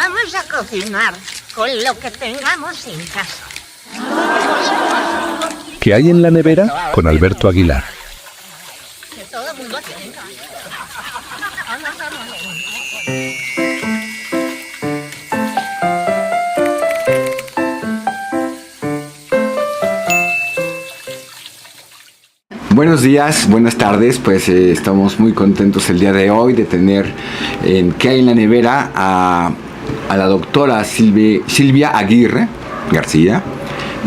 Vamos a cocinar con lo que tengamos en casa. ¿Qué hay en la nevera? Con Alberto Aguilar. Que todo el mundo tenga. Buenos días, buenas tardes, pues estamos muy contentos el día de hoy de tener en ¿Qué hay en la nevera? A la doctora Silvia Aguirre García,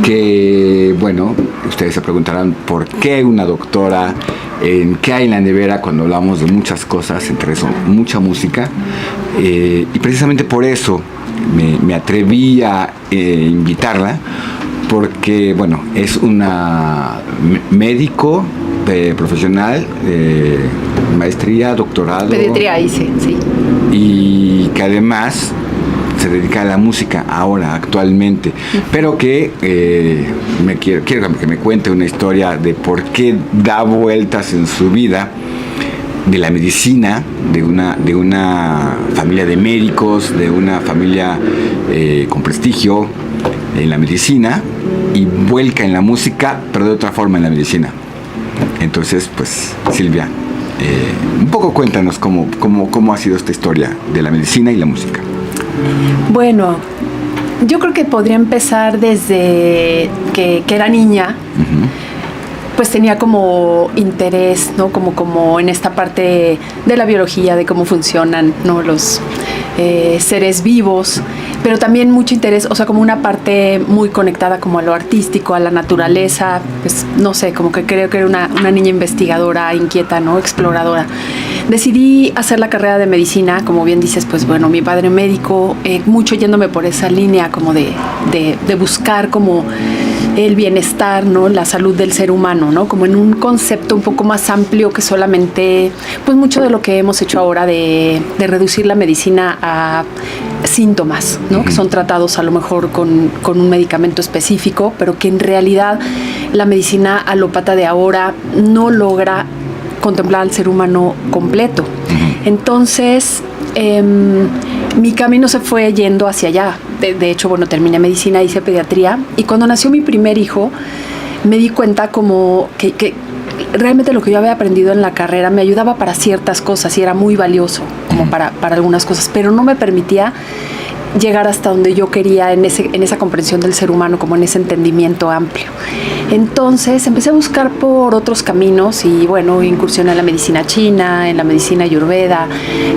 que bueno, ustedes se preguntarán por qué una doctora en ¿Qué hay en la nevera? Cuando hablamos de muchas cosas, entre eso mucha música, y precisamente por eso me atreví a invitarla, porque bueno, es una médico profesional, maestría, doctorado. Pediatría hice, sí. Y que además se dedica a la música ahora, actualmente. Pero que quiero que me cuente una historia de por qué da vueltas en su vida, de la medicina, de una familia de médicos, de una familia con prestigio en la medicina, y vuelca en la música, pero de otra forma en la medicina. Entonces, pues, Silvia, un poco cuéntanos cómo ha sido esta historia de la medicina y la música. Bueno, yo creo que podría empezar desde que era niña. Uh-huh. Pues tenía como interés, ¿no? Como en esta parte de la biología, de cómo funcionan, ¿no? Los seres vivos, pero también mucho interés, o sea, como una parte muy conectada como a lo artístico, a la naturaleza, pues no sé, como que creo que era una niña investigadora, inquieta, ¿no? Exploradora. Decidí hacer la carrera de medicina, como bien dices, pues bueno, mi padre médico, mucho yéndome por esa línea como de buscar como el bienestar, ¿no? La salud del ser humano, ¿no? Como en un concepto un poco más amplio que solamente, pues mucho de lo que hemos hecho ahora de reducir la medicina a síntomas, ¿no? Uh-huh. Que son tratados a lo mejor con un medicamento específico, pero que en realidad la medicina alópata de ahora no logra contemplar al ser humano completo. Uh-huh. Entonces, mi camino se fue yendo hacia allá. De hecho, bueno, terminé medicina, hice pediatría, y cuando nació mi primer hijo, me di cuenta como que realmente lo que yo había aprendido en la carrera me ayudaba para ciertas cosas y era muy valioso como para algunas cosas, pero no me permitía llegar hasta donde yo quería en esa comprensión del ser humano, como en ese entendimiento amplio. Entonces empecé a buscar por otros caminos y bueno, incursioné en la medicina china, en la medicina ayurveda,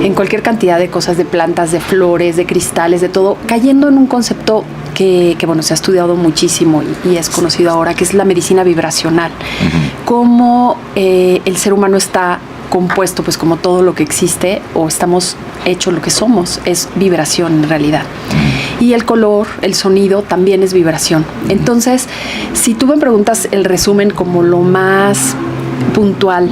en cualquier cantidad de cosas, de plantas, de flores, de cristales, de todo, cayendo en un concepto que bueno, se ha estudiado muchísimo y es conocido ahora, que es la medicina vibracional. Uh-huh. Cómo el ser humano está compuesto, pues como todo lo que existe, o estamos hechos, lo que somos es vibración en realidad. Y el color, el sonido también es vibración. Entonces, si tú me preguntas el resumen como lo más puntual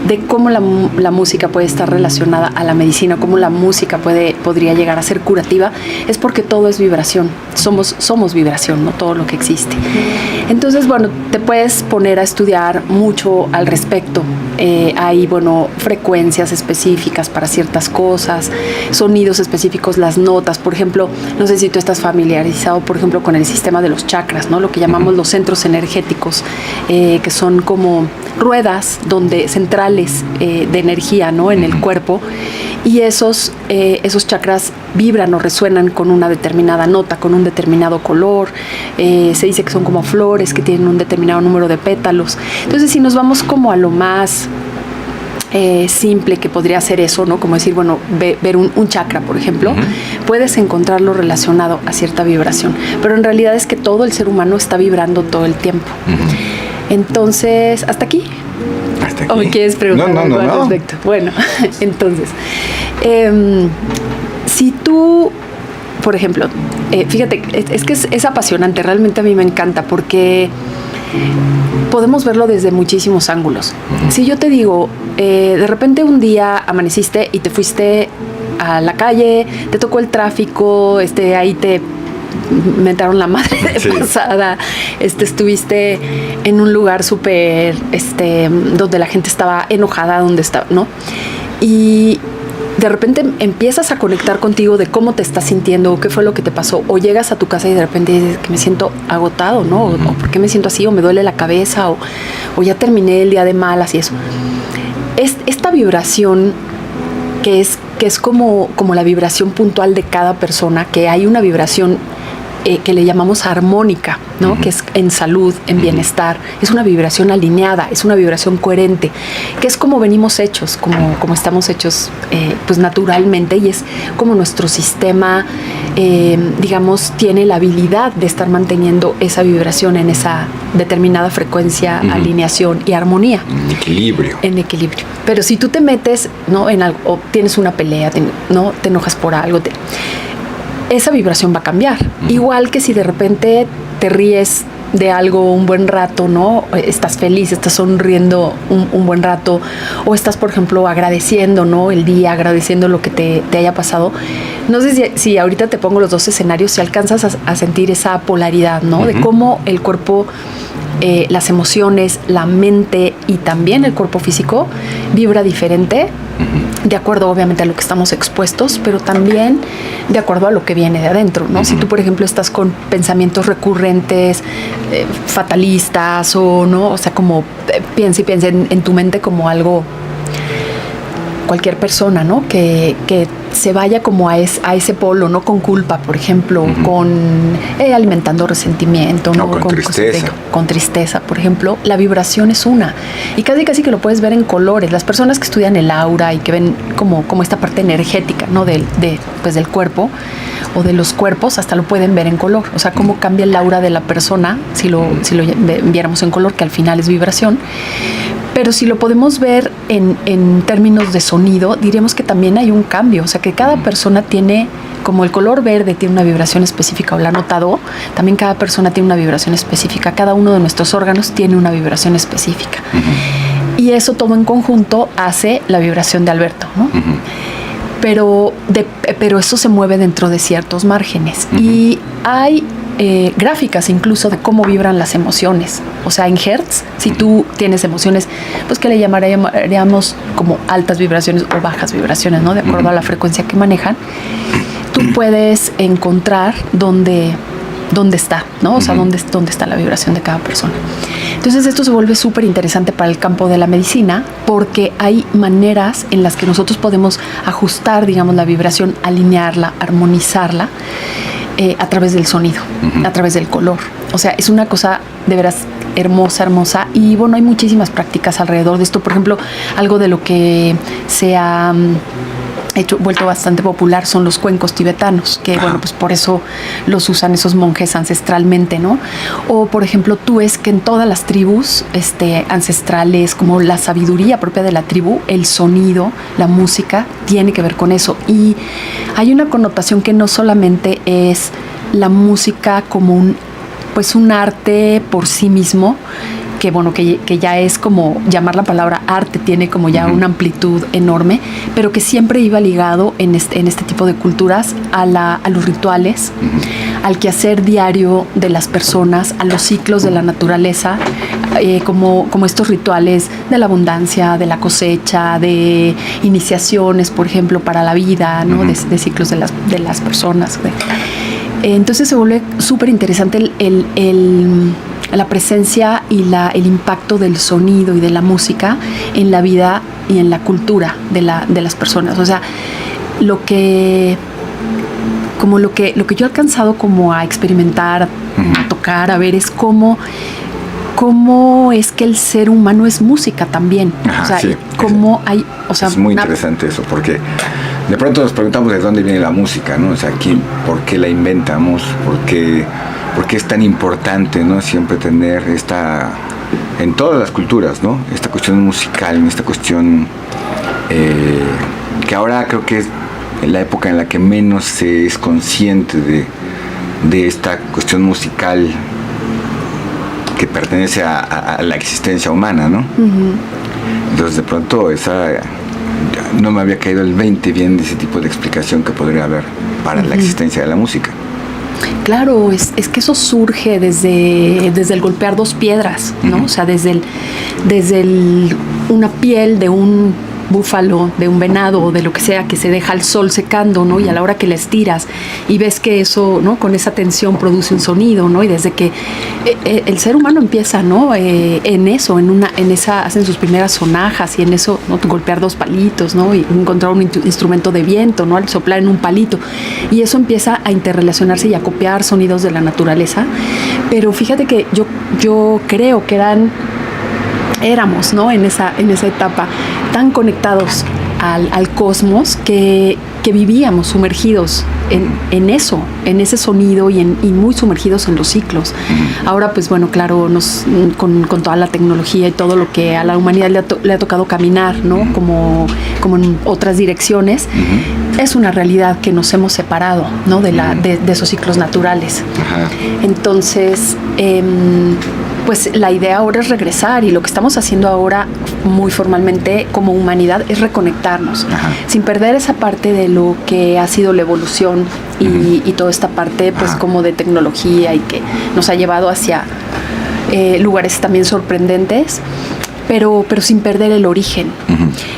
de cómo la música puede estar relacionada a la medicina, cómo la música podría llegar a ser curativa, es porque todo es vibración. Somos vibración, ¿no? Todo lo que existe. Entonces, bueno, te puedes poner a estudiar mucho al respecto. Hay, bueno, frecuencias específicas para ciertas cosas, sonidos específicos, las notas. Por ejemplo, no sé si tú estás familiarizado, por ejemplo, con el sistema de los chakras, ¿no? Lo que llamamos los centros energéticos, que son como ruedas centrales de energía, ¿no? En el cuerpo, y esos chakras vibran o resuenan con una determinada nota, con un determinado color. Se dice que son como flores que tienen un determinado número de pétalos. Entonces, si nos vamos como a lo más simple que podría ser eso, ¿no? Como decir, bueno, ver un chakra, por ejemplo, uh-huh, puedes encontrarlo relacionado a cierta vibración, pero en realidad es que todo el ser humano está vibrando todo el tiempo. Uh-huh. Entonces, ¿hasta aquí? ¿Hasta aquí? ¿O me quieres preguntar algo al respecto? Bueno, entonces, si tú, por ejemplo, fíjate, es que es apasionante, realmente a mí me encanta porque podemos verlo desde muchísimos ángulos. Si yo te digo, de repente un día amaneciste y te fuiste a la calle, te tocó el tráfico, ahí te mentaron la madre de pasada, estuviste en un lugar súper, donde la gente estaba enojada, donde estaba, ¿no? Y de repente empiezas a conectar contigo de cómo te estás sintiendo, o qué fue lo que te pasó, o llegas a tu casa y de repente dices que me siento agotado, ¿no? O por qué me siento así, o me duele la cabeza, o ya terminé el día de malas y eso. Esta vibración que es como la vibración puntual de cada persona, que hay una vibración que le llamamos armónica, ¿no? Que es en salud, en bienestar, es una vibración alineada, es una vibración coherente, que es como venimos hechos, como estamos hechos pues naturalmente, y es como nuestro sistema, digamos, tiene la habilidad de estar manteniendo esa vibración en esa determinada frecuencia, alineación y armonía. En equilibrio. Pero si tú te metes, ¿no? en algo, o tienes una pelea, ¿no? Te enojas por algo, esa vibración va a cambiar. Igual que si de repente te ríes de algo un buen rato, ¿no? Estás feliz, estás sonriendo un buen rato, o estás, por ejemplo, agradeciendo, ¿no? El día, agradeciendo lo que te haya pasado. No sé si ahorita te pongo los dos escenarios, si alcanzas a sentir esa polaridad, ¿no? De cómo el cuerpo, las emociones, la mente y también el cuerpo físico vibra diferente, de acuerdo obviamente a lo que estamos expuestos, pero también de acuerdo a lo que viene de adentro, ¿no? Si tú, por ejemplo, estás con pensamientos recurrentes, fatalistas, o sea, como piensa en tu mente como algo, cualquier persona, ¿no? Que se vaya como a ese polo, ¿no? Con culpa, por ejemplo, con alimentando resentimiento, ¿no? Con tristeza. Con tristeza, por ejemplo, la vibración es una. Y casi que lo puedes ver en colores. Las personas que estudian el aura y que ven como esta parte energética, ¿no? Del cuerpo o de los cuerpos, hasta lo pueden ver en color. O sea, cómo cambia el aura de la persona si lo viéramos en color, que al final es vibración. Pero si lo podemos ver en términos de sonido, diríamos que también hay un cambio. O sea, que cada persona tiene, como el color verde tiene una vibración específica, o la ha notado, también cada persona tiene una vibración específica. Cada uno de nuestros órganos tiene una vibración específica. Y eso todo en conjunto hace la vibración de Alberto, ¿no? Pero eso se mueve dentro de ciertos márgenes. Y hay gráficas incluso de cómo vibran las emociones. O sea, en hertz, si tú tienes emociones, pues que le llamaríamos como altas vibraciones o bajas vibraciones, ¿no? De acuerdo a la frecuencia que manejan, tú puedes encontrar dónde está, ¿no? O sea, dónde está la vibración de cada persona. Entonces esto se vuelve súper interesante para el campo de la medicina, porque hay maneras en las que nosotros podemos ajustar, digamos, la vibración, alinearla, armonizarla, a través del sonido, a través del color. O sea, es una cosa de veras hermosa. Y bueno, hay muchísimas prácticas alrededor de esto. Por ejemplo, algo de lo que se ha vuelto bastante popular son los cuencos tibetanos, que bueno, pues por eso los usan esos monjes ancestralmente, ¿no? O por ejemplo, tú ves que en todas las tribus ancestrales, como la sabiduría propia de la tribu, el sonido, la música, tiene que ver con eso. Y hay una connotación que no solamente es la música como un arte por sí mismo, que bueno, que ya es como llamar la palabra arte, tiene como ya una amplitud enorme, pero que siempre iba ligado en este tipo de culturas a los rituales, al quehacer diario de las personas, a los ciclos de la naturaleza, como estos rituales de la abundancia, de la cosecha, de iniciaciones, por ejemplo, para la vida, ¿no? De ciclos de las personas. Entonces se vuelve súper interesante la presencia y el impacto del sonido y de la música en la vida y en la cultura de las personas. O sea, lo que yo he alcanzado como a experimentar, a tocar, a ver, es cómo es que el ser humano es música también. O sea, sí, cómo hay... O sea, es muy interesante eso, porque de pronto nos preguntamos de dónde viene la música, ¿no? O sea, ¿por qué la inventamos? ¿Por qué es tan importante, ¿no? Siempre tener en todas las culturas, ¿no? Esta cuestión musical, esta cuestión que ahora creo que es la época en la que menos se es consciente de esta cuestión musical que pertenece a la existencia humana, ¿no? Entonces de pronto no me había caído el 20 bien de ese tipo de explicación que podría haber para la existencia de la música. Claro, es que eso surge desde el golpear dos piedras, ¿no? O sea, desde una piel de un búfalo, de un venado o de lo que sea, que se deja al sol secando, ¿no? Y a la hora que le estiras y ves que eso, ¿no? Con esa tensión produce un sonido, ¿no? Y desde que el ser humano empieza, ¿no? En eso, en esa, hacen sus primeras sonajas y en eso, ¿no? Golpear 2 palitos, ¿no? Y encontrar un instrumento de viento, ¿no? Al soplar en un palito. Y eso empieza a interrelacionarse y a copiar sonidos de la naturaleza. Pero fíjate que yo creo que éramos, ¿no? En esa etapa tan conectados al cosmos que vivíamos sumergidos en eso, en ese sonido y muy sumergidos en los ciclos. Ahora, pues bueno, claro, con toda la tecnología y todo lo que a la humanidad le ha tocado caminar, ¿no? Como en otras direcciones, es una realidad que nos hemos separado, ¿no? De esos ciclos naturales. Ajá. Entonces, pues la idea ahora es regresar, y lo que estamos haciendo ahora muy formalmente como humanidad es reconectarnos, sin perder esa parte de lo que ha sido la evolución y toda esta parte pues como de tecnología y que nos ha llevado hacia lugares también sorprendentes, pero sin perder el origen.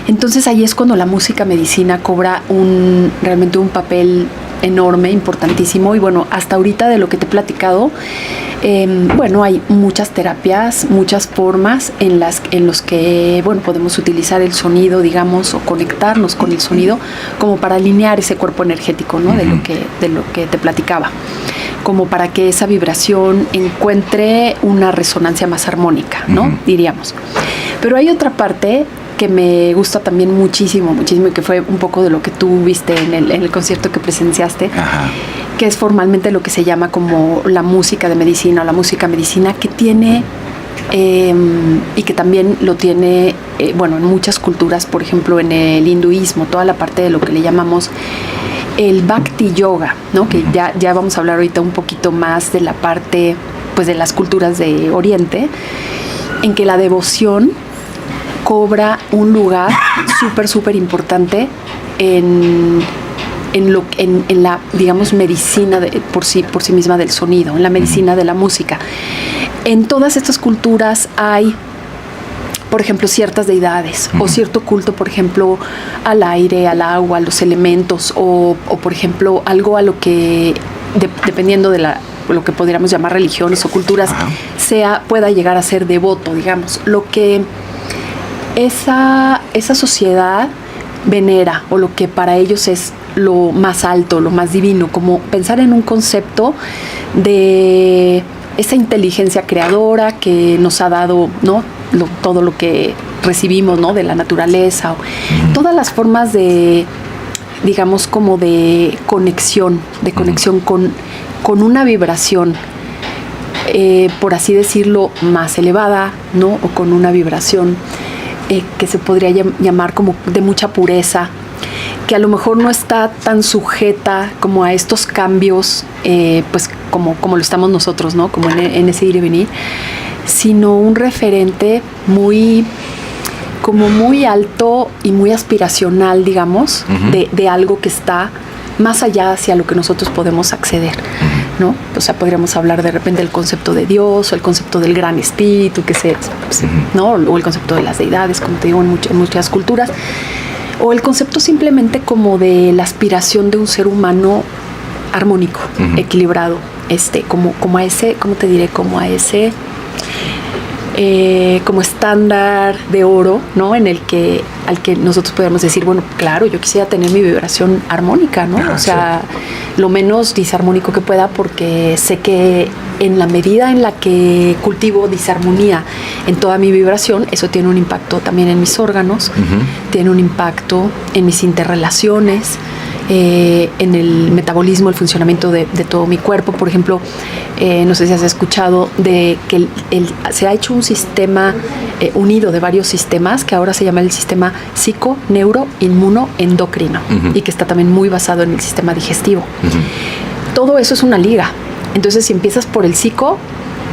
Entonces ahí es cuando la música medicina cobra realmente un papel enorme, importantísimo. Y bueno, hasta ahorita de lo que te he platicado, bueno, hay muchas terapias, muchas formas en los que, bueno, podemos utilizar el sonido, digamos, o conectarnos con el sonido como para alinear ese cuerpo energético, ¿no? De lo que te platicaba, como para que esa vibración encuentre una resonancia más armónica, ¿no? Diríamos. Pero hay otra parte que me gusta también muchísimo, y que fue un poco de lo que tú viste en el concierto que presenciaste, que es formalmente lo que se llama como la música de medicina o la música medicina, que tiene, y que también lo tiene, bueno, en muchas culturas, por ejemplo, en el hinduismo, toda la parte de lo que le llamamos el Bhakti Yoga, ¿no? Que ya vamos a hablar ahorita un poquito más de la parte, pues, de las culturas de Oriente, en que la devoción cobra un lugar súper importante en la, digamos, medicina por sí misma del sonido, en la medicina de la música. En todas estas culturas hay, por ejemplo, ciertas deidades o cierto culto, por ejemplo, al aire, al agua, a los elementos, o por ejemplo, algo a lo que, dependiendo de lo que podríamos llamar religiones o culturas, pueda llegar a ser devoto, digamos. Lo que esa sociedad venera, o lo que para ellos es lo más alto, lo más divino, como pensar en un concepto de esa inteligencia creadora que nos ha dado, ¿no? Todo lo que recibimos, ¿no? De la naturaleza, o todas las formas de, digamos, como de conexión con una vibración, por así decirlo, más elevada, ¿no? O con una vibración que se podría llamar como de mucha pureza, que a lo mejor no está tan sujeta como a estos cambios, pues como lo estamos nosotros, ¿no? Como en ese ir y venir, sino un referente muy alto y muy aspiracional, digamos, de algo que está más allá hacia lo que nosotros podemos acceder, ¿no? O sea, podríamos hablar de repente del concepto de Dios, o el concepto del gran espíritu, ¿no? O el concepto de las deidades, como te digo, en muchas culturas, o el concepto simplemente como de la aspiración de un ser humano armónico, equilibrado, como a ese, ¿cómo te diré? Como a ese como estándar de oro, ¿no? Al que nosotros podemos decir, bueno, claro, yo quisiera tener mi vibración armónica, ¿no? O sea, lo menos disarmónico que pueda, porque sé que en la medida en la que cultivo disarmonía en toda mi vibración, eso tiene un impacto también en mis órganos, tiene un impacto en mis interrelaciones, en el metabolismo, el funcionamiento de todo mi cuerpo. Por ejemplo, no sé si has escuchado de que se ha hecho un sistema unido de varios sistemas, que ahora se llama el sistema psico, neuro, inmuno, endocrino, y que está también muy basado en el sistema digestivo. Todo eso es una liga. Entonces, si empiezas por el psico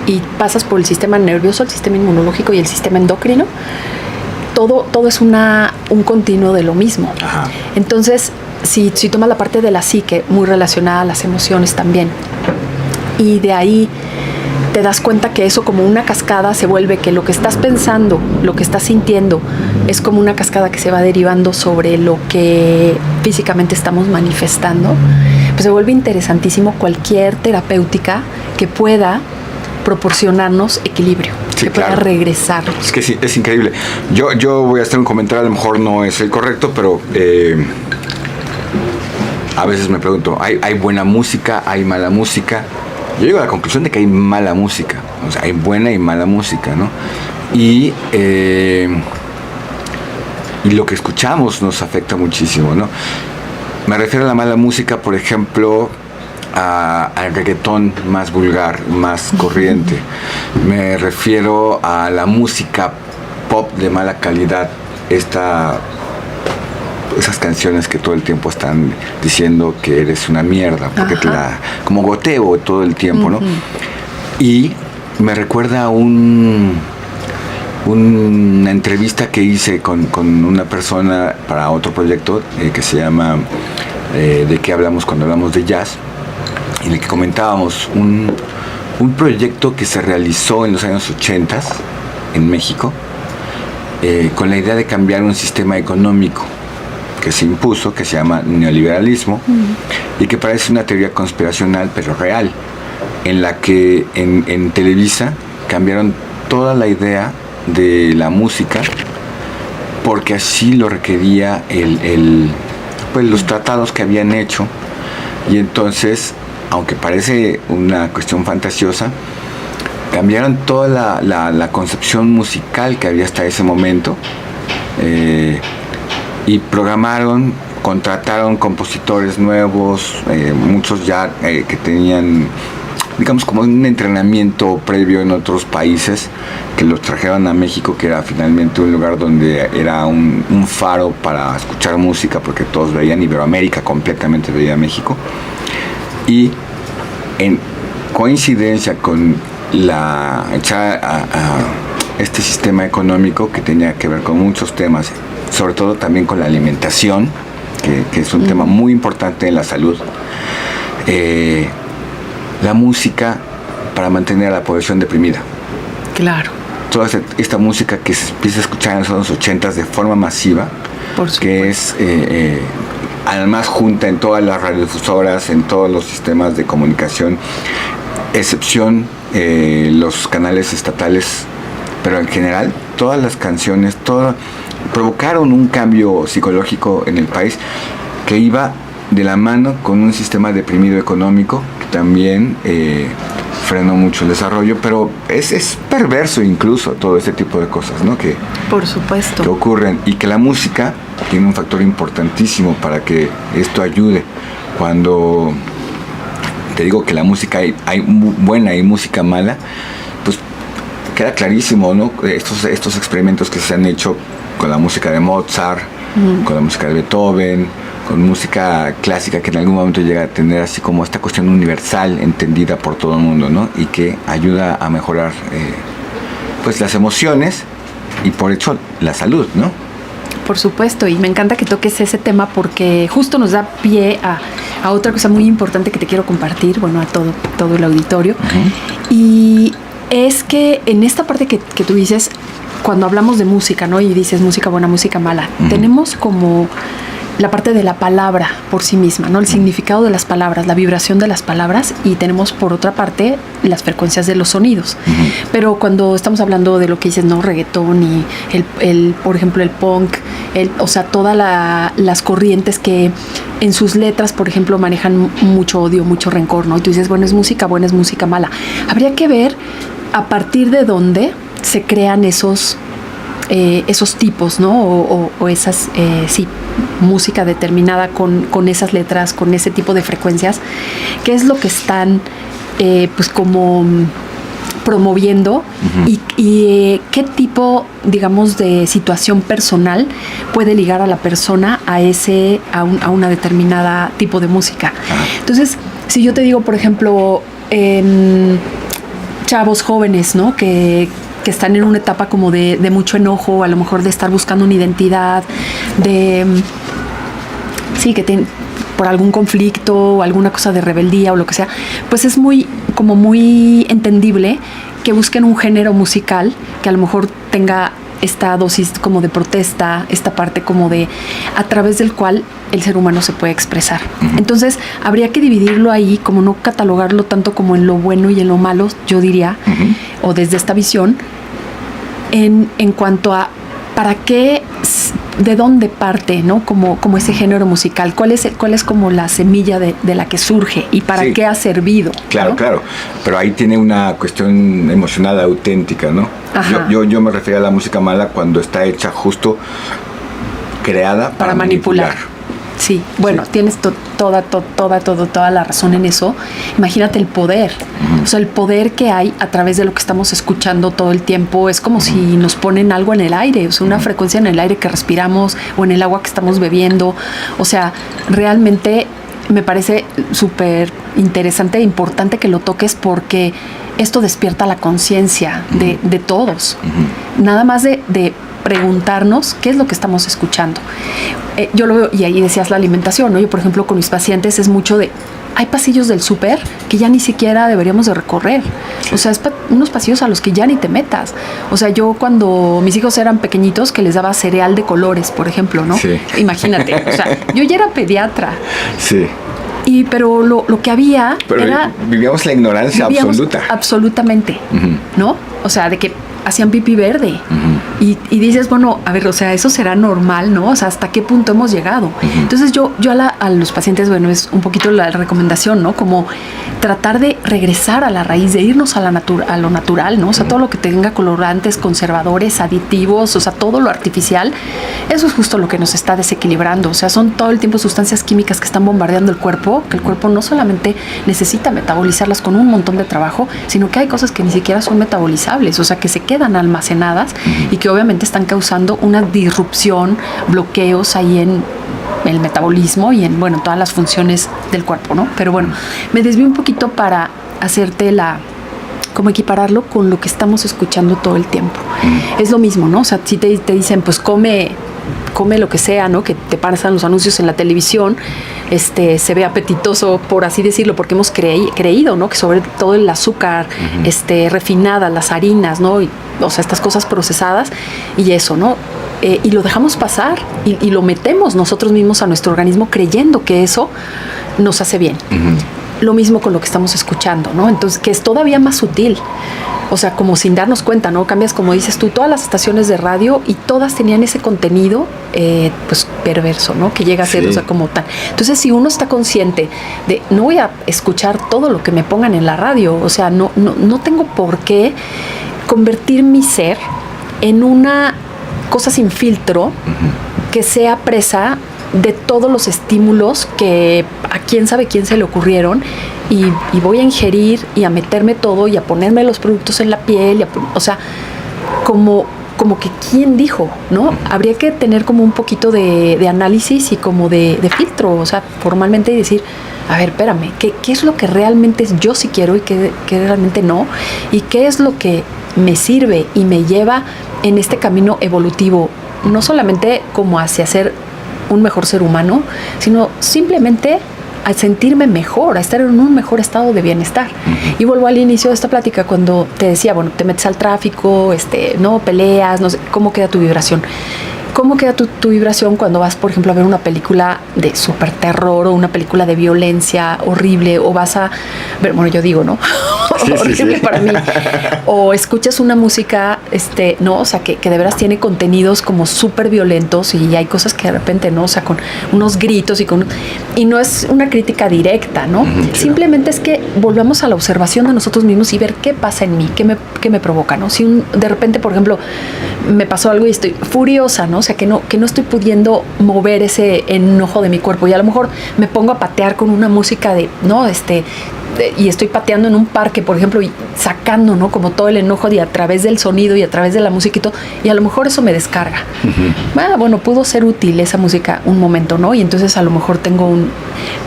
y pasas por el sistema nervioso, el sistema inmunológico y el sistema endocrino, todo es un continuo de lo mismo. Entonces, si tomas la parte de la psique, muy relacionada a las emociones también, y de ahí te das cuenta que eso como una cascada se vuelve, que lo que estás pensando, lo que estás sintiendo, es como una cascada que se va derivando sobre lo que físicamente estamos manifestando, pues se vuelve interesantísimo cualquier terapéutica que pueda proporcionarnos equilibrio, Sí, que pueda claro. regresar. Es que sí, es increíble. Yo voy a hacer un comentario, a lo mejor no es el correcto, pero a veces me pregunto, ¿hay buena música? ¿Hay mala música? Yo llego a la conclusión de que hay mala música. O sea, hay buena y mala música, ¿no? Y lo que escuchamos nos afecta muchísimo, ¿no? Me refiero a la mala música, por ejemplo, al reggaetón más vulgar, más corriente. Me refiero a la música pop de mala calidad, esas canciones que todo el tiempo están diciendo que eres una mierda, porque como goteo todo el tiempo, ¿no? Y me recuerda a una entrevista que hice con una persona para otro proyecto que se llama ¿De qué hablamos cuando hablamos de jazz? En el que comentábamos un proyecto que se realizó en los años 80 en México con la idea de cambiar un sistema económico que se impuso, que se llama neoliberalismo, y que parece una teoría conspiracional, pero real, en la que en Televisa cambiaron toda la idea de la música porque así lo requería pues los tratados que habían hecho. Y entonces, aunque parece una cuestión fantasiosa, cambiaron toda la concepción musical que había hasta ese momento y contrataron compositores nuevos, muchos ya que tenían, digamos, como un entrenamiento previo en otros países, que los trajeron a México, que era finalmente un lugar donde era un faro para escuchar música, porque todos veían Iberoamérica, completamente veía México. Y en coincidencia con este sistema económico que tenía que ver con muchos temas, sobre todo también con la alimentación, que es un tema muy importante en la salud, la música para mantener a la población deprimida. Claro. Toda esta música que se empieza a escuchar en los años 80 de forma masiva, que es además junta en todas las radiodifusoras, en todos los sistemas de comunicación, excepción los canales estatales, pero en general todas las canciones, provocaron un cambio psicológico en el país que iba de la mano con un sistema deprimido económico que también frenó mucho el desarrollo, pero es perverso incluso todo este tipo de cosas, ¿no? Por supuesto. Que ocurren, y que la música tiene un factor importantísimo para que esto ayude. Cuando te digo que la música hay buena y música mala, pues queda clarísimo, ¿no? Estos experimentos que se han hecho con la música de Mozart, con la música de Beethoven, con música clásica, que en algún momento llega a tener así como esta cuestión universal entendida por todo el mundo, ¿no? Y que ayuda a mejorar pues las emociones y por hecho la salud, ¿no? Por supuesto, y me encanta que toques ese tema porque justo nos da pie a otra cosa muy importante que te quiero compartir, bueno, a todo el auditorio. Y es que en esta parte que tú dices, cuando hablamos de música, ¿no? Y dices música buena, música mala, tenemos como la parte de la palabra por sí misma, ¿no? El significado de las palabras, la vibración de las palabras, y tenemos por otra parte las frecuencias de los sonidos. Pero cuando estamos hablando de lo que dices, ¿no? Reggaetón y por ejemplo, el punk, o sea, todas las corrientes que en sus letras, por ejemplo, manejan mucho odio, mucho rencor, ¿no? Y tú dices, bueno, es música buena, es música mala. Habría que ver a partir de dónde se crean esos tipos, ¿no? O esas, sí, música determinada con esas letras, con ese tipo de frecuencias, qué es lo que están, pues como promoviendo y qué tipo, digamos, de situación personal puede ligar a la persona a una determinada tipo de música. Entonces, si yo te digo, por ejemplo, chavos jóvenes, ¿no? Que están en una etapa como de mucho enojo, a lo mejor de estar buscando una identidad, sí, que por algún conflicto o alguna cosa de rebeldía o lo que sea, pues es muy entendible que busquen un género musical que a lo mejor tenga esta dosis como de protesta, esta parte como de a través del cual el ser humano se puede expresar. Entonces habría que dividirlo ahí, como no catalogarlo tanto como en lo bueno y en lo malo, yo diría, o desde esta visión, en cuanto a para qué, de dónde parte, ¿no? Como ese género musical, cuál es como la semilla de la que surge y para qué ha servido. Claro, ¿no? claro, pero ahí tiene una cuestión emocional auténtica, ¿no? Yo me refiero a la música mala cuando está hecha justo creada para manipular. Sí, bueno, tienes toda la razón en eso. Imagínate el poder, o sea, el poder que hay a través de lo que estamos escuchando todo el tiempo. Es como si nos ponen algo en el aire, o sea, una frecuencia en el aire que respiramos o en el agua que estamos bebiendo. O sea, realmente me parece súper interesante e importante que lo toques porque esto despierta la conciencia de todos. Nada más de preguntarnos qué es lo que estamos escuchando. Yo lo veo, y ahí decías la alimentación, ¿no? Yo, por ejemplo, con mis pacientes es mucho de, hay pasillos del súper que ya ni siquiera deberíamos de recorrer. O sea, unos pasillos a los que ya ni te metas. O sea, yo cuando mis hijos eran pequeñitos, que les daba cereal de colores, por ejemplo, ¿no? Sí. Imagínate, o sea, yo ya era pediatra. Sí. Pero lo que había era... Vivíamos la ignorancia absoluta. Absolutamente, ¿no? O sea, de que hacían pipí verde. Y dices, bueno, a ver, o sea, eso será normal, ¿no? O sea, ¿hasta qué punto hemos llegado? Entonces yo a los pacientes, bueno, es un poquito la recomendación, ¿no? Como tratar de regresar a la raíz, de irnos a lo natural, ¿no? O sea, todo lo que tenga colorantes, conservadores, aditivos, o sea, todo lo artificial, eso es justo lo que nos está desequilibrando. O sea, son todo el tiempo sustancias químicas que están bombardeando el cuerpo, que el cuerpo no solamente necesita metabolizarlas con un montón de trabajo, sino que hay cosas que ni siquiera son metabolizables, o sea, que se quedan almacenadas y que obviamente están causando una disrupción, bloqueos ahí en el metabolismo y en, bueno, todas las funciones del cuerpo, ¿no? Pero bueno, me desvío un poquito para hacerte como equipararlo con lo que estamos escuchando todo el tiempo. Es lo mismo, ¿no? O sea, si te dicen, pues come lo que sea, ¿no? Que te pasan los anuncios en la televisión, se ve apetitoso, por así decirlo, porque hemos creído, ¿no? Que sobre todo el azúcar, refinada, las harinas, ¿no? O sea, estas cosas procesadas y eso, ¿no? Y lo dejamos pasar y lo metemos nosotros mismos a nuestro organismo creyendo que eso nos hace bien. Lo mismo con lo que estamos escuchando, ¿no? Entonces, que es todavía más sutil. O sea, como sin darnos cuenta, ¿no? Cambias, como dices tú, todas las estaciones de radio y todas tenían ese contenido, pues, perverso, ¿no? Que llega a ser, o sea, como tal. Entonces, si uno está consciente de, no voy a escuchar todo lo que me pongan en la radio, o sea, no tengo por qué convertir mi ser en una cosa sin filtro que sea presa de todos los estímulos que a quién sabe quién se le ocurrieron y voy a ingerir y a meterme todo y a ponerme los productos en la piel, o sea, como que quién dijo, ¿no? Habría que tener como un poquito de análisis y como de filtro, o sea, formalmente y decir, a ver, espérame, ¿qué es lo que realmente yo sí quiero y qué realmente no? ¿Y qué es lo que me sirve y me lleva en este camino evolutivo? No solamente como hacia ser un mejor ser humano, sino simplemente a sentirme mejor, a estar en un mejor estado de bienestar. Y vuelvo al inicio de esta plática cuando te decía, bueno, te metes al tráfico, no peleas, no sé, ¿cómo queda tu vibración? ¿Cómo queda tu vibración cuando vas, por ejemplo, a ver una película de súper terror o una película de violencia horrible o vas a ver, bueno, yo digo, ¿no? Sí, horrible para mí. O escuchas una música, ¿no? O sea, que de veras tiene contenidos como súper violentos y hay cosas que de repente, ¿no? O sea, con unos gritos y no es una crítica directa, ¿no? Simplemente es que volvamos a la observación de nosotros mismos y ver qué pasa en mí, qué me provoca, ¿no? Si de repente, por ejemplo, me pasó algo y estoy furiosa, ¿no? O sea, que no estoy pudiendo mover ese enojo de mi cuerpo y a lo mejor me pongo a patear con una música ¿no? Y estoy pateando en un parque, por ejemplo, y sacando, ¿no? Como todo el enojo a través del sonido y a través de la música y todo, y a lo mejor eso me descarga. Bueno, pudo ser útil esa música un momento, ¿no? Y entonces a lo mejor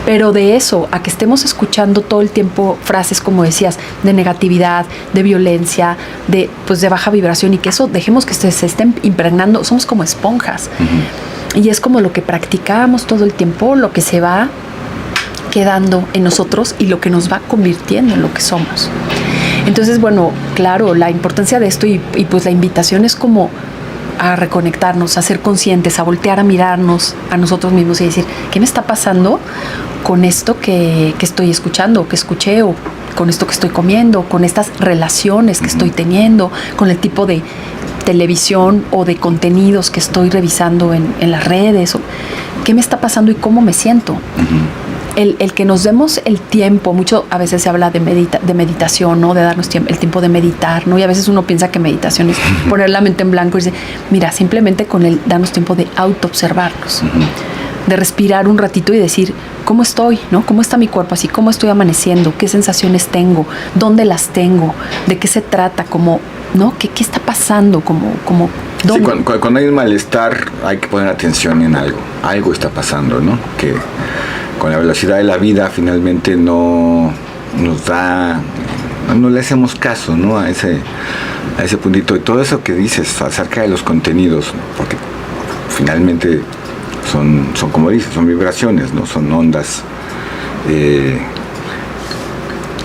pero de eso, a que estemos escuchando todo el tiempo frases, como decías, de negatividad, de violencia, de baja vibración y que eso dejemos que se estén impregnando, somos como esponjas. Y es como lo que practicamos todo el tiempo, lo que se va quedando en nosotros y lo que nos va convirtiendo en lo que somos. Entonces, bueno, claro, la importancia de esto y pues la invitación es como a reconectarnos, a ser conscientes, a voltear a mirarnos a nosotros mismos y decir, ¿qué me está pasando con esto que estoy escuchando, que escuché, o con esto que estoy comiendo, con estas relaciones que estoy teniendo, con el tipo de televisión o de contenidos que estoy revisando en las redes? ¿Qué me está pasando y cómo me siento? El que nos demos el tiempo, mucho a veces se habla de meditación, ¿no? De darnos el tiempo de meditar, ¿no? Y a veces uno piensa que meditación es poner la mente en blanco y dice, mira, simplemente con el darnos tiempo de autoobservarnos, de respirar un ratito y decir, ¿cómo estoy? ¿No? ¿Cómo está mi cuerpo? Así, ¿cómo estoy amaneciendo? ¿Qué sensaciones tengo? ¿Dónde las tengo? ¿De qué se trata? Como, ¿no? ¿Qué está pasando? Sí, cuando hay un malestar hay que poner atención en algo. Algo está pasando, ¿no? Que con la velocidad de la vida finalmente no le hacemos caso, ¿no? A ese puntito. Y todo eso que dices acerca de los contenidos, porque finalmente son como dices, son vibraciones, ¿no? Son ondas que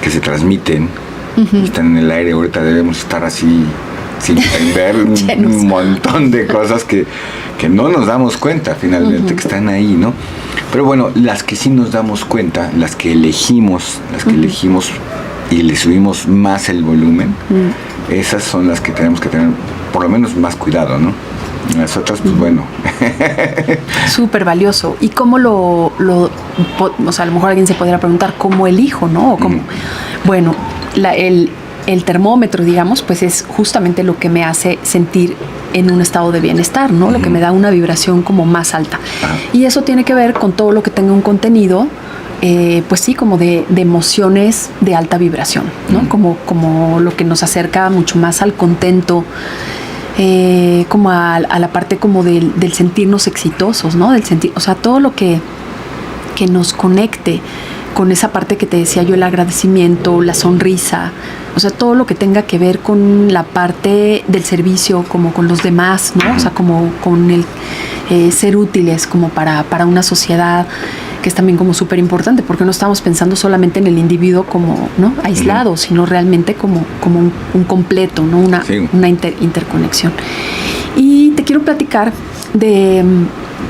se transmiten y están en el aire. Ahorita debemos estar así sin ver un montón de cosas que no nos damos cuenta finalmente que están ahí, ¿no? Pero bueno, las que sí nos damos cuenta, las que elegimos y le subimos más el volumen, esas son las que tenemos que tener por lo menos más cuidado, ¿no? Las otras, pues bueno. Súper valioso. ¿Y cómo o sea, a lo mejor alguien se podría preguntar, ¿cómo elijo, no? O cómo, bueno, el termómetro, digamos, pues es justamente lo que me hace sentir en un estado de bienestar, ¿no? Lo que me da una vibración como más alta. Y eso tiene que ver con todo lo que tenga un contenido, pues sí, como de emociones de alta vibración, ¿no? Como lo que nos acerca mucho más al contento, como a la parte como del sentirnos exitosos, ¿no? Del sentir, o sea, todo lo que nos conecte con esa parte que te decía yo, el agradecimiento, la sonrisa, o sea, todo lo que tenga que ver con la parte del servicio, como con los demás, ¿no? O sea, como con el ser útiles como para una sociedad, que es también como súper importante, porque no estamos pensando solamente en el individuo como, ¿no? Aislado, sino realmente como un completo, ¿no? Una interconexión. Y te quiero platicar de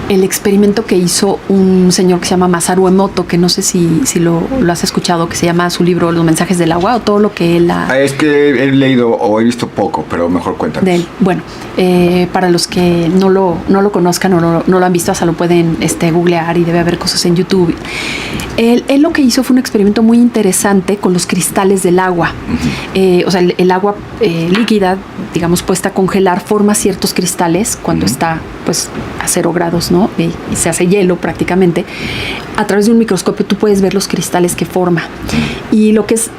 el experimento que hizo un señor que se llama Masaru Emoto, que no sé si lo has escuchado, que se llama su libro Los mensajes del agua, o todo lo que él ha... Es que he leído o he visto poco, pero mejor cuéntanos. De él. Bueno, para los que no lo conozcan o no lo han visto, hasta lo pueden googlear, y debe haber cosas en YouTube. Él lo que hizo fue un experimento muy interesante con los cristales del agua. O sea, el agua líquida, digamos, puesta a congelar, forma ciertos cristales cuando está pues a 0 grados, ¿no? Y se hace hielo prácticamente. A través de un microscopio tú puedes ver los cristales que forma. Y lo que es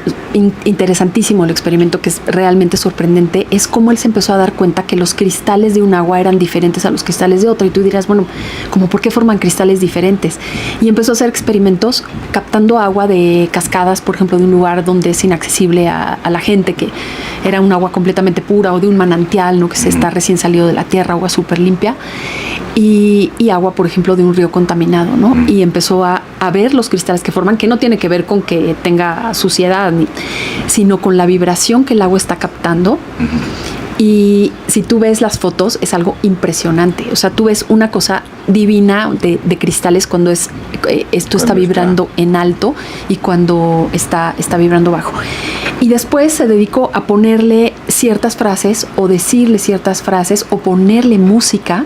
interesantísimo el experimento, que es realmente sorprendente, es cómo él se empezó a dar cuenta que los cristales de un agua eran diferentes a los cristales de otra. Y tú dirás, bueno, ¿cómo por qué forman cristales diferentes? Y empezó a hacer experimentos captando agua de cascadas, por ejemplo, de un lugar donde es inaccesible a la gente, que era un agua completamente pura, o de un manantial, ¿no? Que se está recién salido de la tierra, agua súper limpia, y agua, por ejemplo, de un río contaminado, ¿no? Y empezó a ver los cristales que forman, que no tiene que ver con que tenga suciedad, sino con la vibración que el agua está captando. Y si tú ves las fotos, es algo impresionante. O sea, tú ves una cosa divina de cristales cuando esto está vibrando en alto y cuando está vibrando bajo. Y después se dedicó a ponerle ciertas frases, o decirle ciertas frases, o ponerle música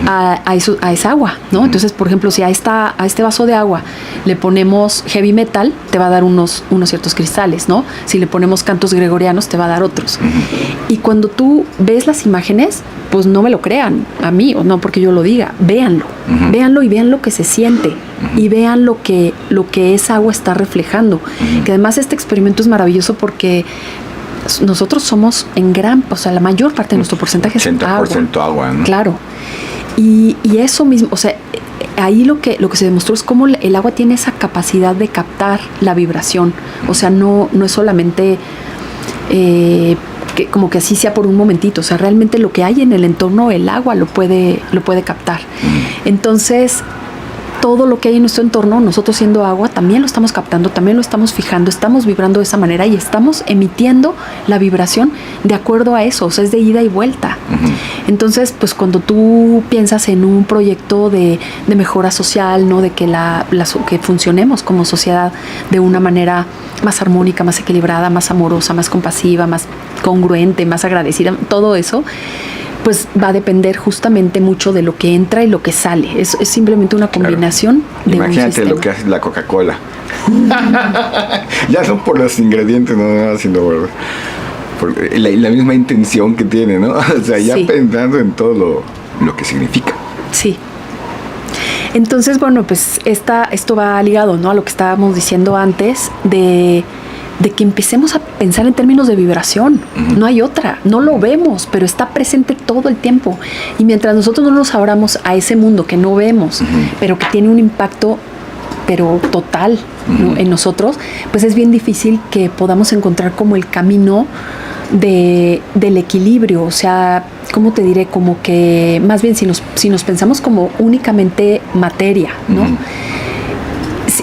a esa agua, ¿no? Entonces, por ejemplo, si a este vaso de agua le ponemos heavy metal, te va a dar unos ciertos cristales, ¿no? Si le ponemos cantos gregorianos, te va a dar otros. Y cuando tú ves las imágenes, pues no me lo crean a mí, o no porque yo lo diga, véanlo. Véanlo y vean lo que se siente, y vean lo que esa agua está reflejando. Que además este experimento es maravilloso porque nosotros somos o sea, la mayor parte de nuestro porcentaje es agua. 80% agua, ¿no? Claro. Y eso mismo, o sea, ahí lo que se demostró es cómo el agua tiene esa capacidad de captar la vibración. O sea, no es solamente como que así sea por un momentito. O sea, realmente lo que hay en el entorno, el agua lo puede captar. Entonces, todo lo que hay en nuestro entorno, nosotros siendo agua, también lo estamos captando, también lo estamos fijando, estamos vibrando de esa manera y estamos emitiendo la vibración de acuerdo a eso, o sea, es de ida y vuelta. Entonces, pues cuando tú piensas en un proyecto de mejora social, ¿no? De que que funcionemos como sociedad de una manera más armónica, más equilibrada, más amorosa, más compasiva, más congruente, más agradecida, todo eso, pues va a depender justamente mucho de lo que entra y lo que sale. Es simplemente una combinación de Imagínate un sistema. lo que hace la Coca-Cola. Ya no por los ingredientes, no, sino por la misma intención que tiene, ¿no? O sea, ya pensando en todo lo que significa. Sí. Entonces, bueno, pues esto va ligado, ¿no? A lo que estábamos diciendo antes de que empecemos a pensar en términos de vibración. No hay otra, no lo vemos, pero está presente todo el tiempo. Y mientras nosotros no nos abramos a ese mundo que no vemos, pero que tiene un impacto pero total, ¿no? En nosotros, pues es bien difícil que podamos encontrar como el camino del equilibrio. O sea, ¿cómo te diré? Como que más bien si nos pensamos como únicamente materia, ¿no?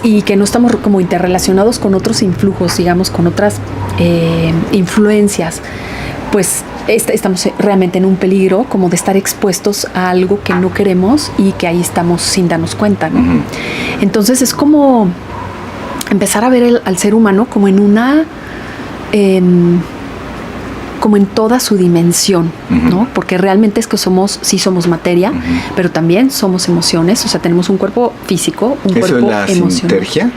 Y que no estamos como interrelacionados con otros influjos, digamos, con otras influencias, pues estamos realmente en un peligro como de estar expuestos a algo que no queremos y que ahí estamos sin darnos cuenta, ¿no? Entonces es como empezar a ver al ser humano como en una... como en toda su dimensión, ¿no? Porque realmente es que somos materia, pero también somos emociones, o sea, tenemos un cuerpo físico, un cuerpo emocional. ¿Eso es la sintergia?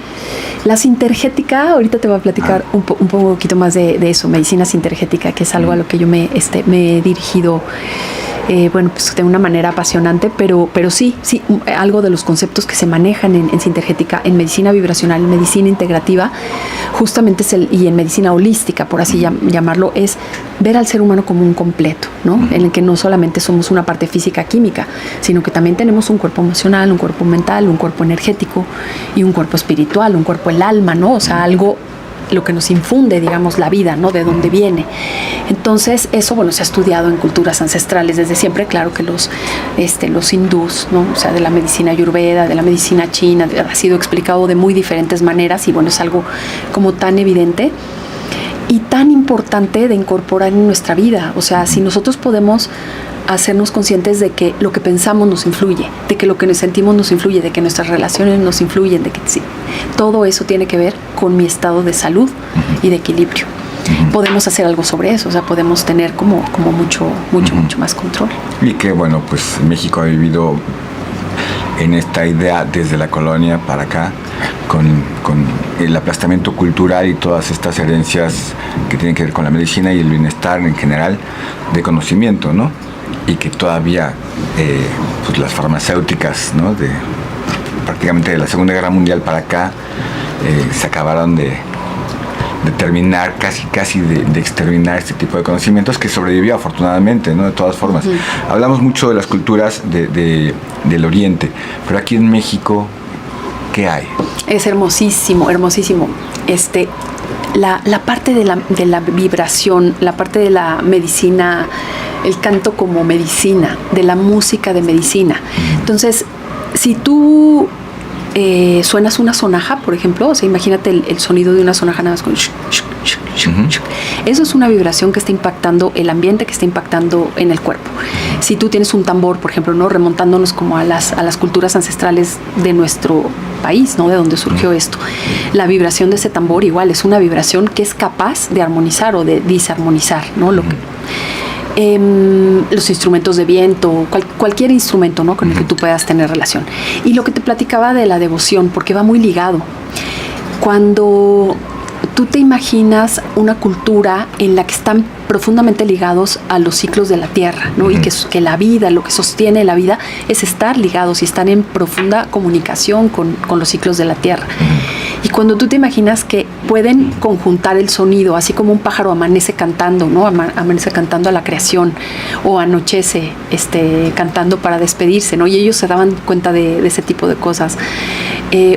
La sintergética, ahorita te voy a platicar un poquito más de eso, medicina sintergética, que es algo a lo que yo me he dirigido, bueno, pues de una manera apasionante, pero sí, algo de los conceptos que se manejan en sintergética, en medicina vibracional, en medicina integrativa, justamente y en medicina holística, por así llamarlo, es ver al ser humano como un completo, ¿no? En el que no solamente somos una parte física química, sino que también tenemos un cuerpo emocional, un cuerpo mental, un cuerpo energético y un cuerpo espiritual, un cuerpo el alma, ¿no? O sea, algo, lo que nos infunde, digamos, la vida, ¿no? De dónde viene. Entonces, eso, bueno, se ha estudiado en culturas ancestrales desde siempre, claro que los hindús, ¿no? O sea, de la medicina ayurveda, de la medicina china, ha sido explicado de muy diferentes maneras y, bueno, es algo como tan evidente y tan importante de incorporar en nuestra vida. O sea, si nosotros podemos hacernos conscientes de que lo que pensamos nos influye, de que lo que nos sentimos nos influye, de que nuestras relaciones nos influyen, de que sí, todo eso tiene que ver con mi estado de salud y de equilibrio. Podemos hacer algo sobre eso, o sea, podemos tener como mucho más control. Y que, bueno, pues México ha vivido en esta idea desde la colonia para acá, con el aplastamiento cultural y todas estas herencias que tienen que ver con la medicina y el bienestar en general de conocimiento, ¿no? Y que todavía pues las farmacéuticas, ¿no? Prácticamente de la Segunda Guerra Mundial para acá se acabaron de terminar, casi de exterminar este tipo de conocimientos, que sobrevivió afortunadamente, ¿no? De todas formas. Hablamos mucho de las culturas del Oriente, pero aquí en México, ¿qué hay? Es hermosísimo, hermosísimo. La parte de la vibración, la parte de la medicina, el canto como medicina, de la música de medicina. Entonces, si tú suenas una sonaja, por ejemplo, o sea, imagínate el sonido de una sonaja nada más con eso es una vibración que está impactando el ambiente, que está impactando en el cuerpo. Si tú tienes un tambor, por ejemplo, ¿no? Remontándonos como a las culturas ancestrales de nuestro país, ¿no? De donde surgió esto. La vibración de ese tambor igual es una vibración que es capaz de armonizar o de disarmonizar, ¿no? Los instrumentos de viento, cualquier instrumento, ¿no? Con el que tú puedas tener relación. Y lo que te platicaba de la devoción, porque va muy ligado. Cuando tú te imaginas una cultura en la que están profundamente ligados a los ciclos de la tierra, ¿no? Y que la vida, lo que sostiene la vida, es estar ligados y estar en profunda comunicación con los ciclos de la tierra. Y cuando tú te imaginas que pueden conjuntar el sonido, así como un pájaro amanece cantando, ¿no? Amanece cantando a la creación, o anochece cantando para despedirse, ¿no? Y ellos se daban cuenta de ese tipo de cosas.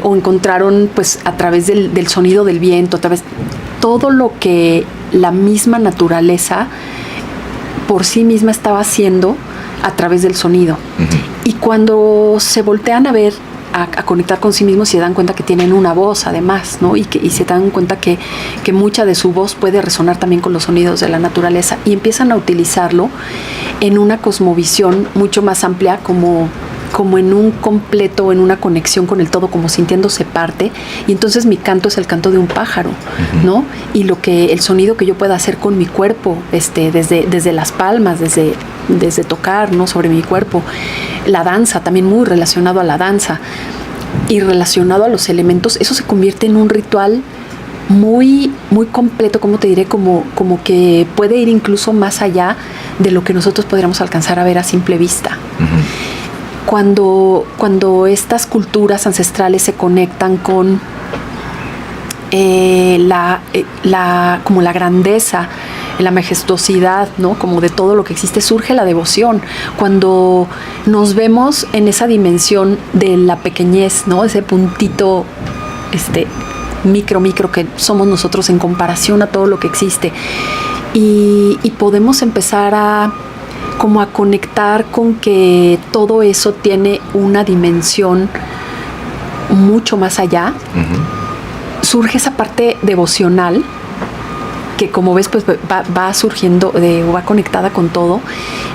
O encontraron, pues, a través del sonido del viento, a través todo lo que la misma naturaleza por sí misma estaba haciendo a través del sonido. Y cuando se voltean a ver a conectar con sí mismos y se dan cuenta que tienen una voz además, ¿no? Y se dan cuenta que mucha de su voz puede resonar también con los sonidos de la naturaleza y empiezan a utilizarlo en una cosmovisión mucho más amplia, como en un completo, en una conexión con el todo, como sintiéndose parte. Y entonces mi canto es el canto de un pájaro, ¿no? Y el sonido que yo pueda hacer con mi cuerpo, desde las palmas, desde tocar, ¿no? Sobre mi cuerpo. La danza, también muy relacionado a la danza y relacionado a los elementos, eso se convierte en un ritual muy, muy completo, como te diré, como que puede ir incluso más allá de lo que nosotros podríamos alcanzar a ver a simple vista. Cuando estas culturas ancestrales se conectan con como la grandeza, la majestuosidad, ¿no? Como de todo lo que existe, surge la devoción. Cuando nos vemos en esa dimensión de la pequeñez, ¿no? Ese puntito micro que somos nosotros en comparación a todo lo que existe. Y podemos empezar a conectar con que todo eso tiene una dimensión mucho más allá. Surge esa parte devocional que, como ves, pues va surgiendo, va conectada con todo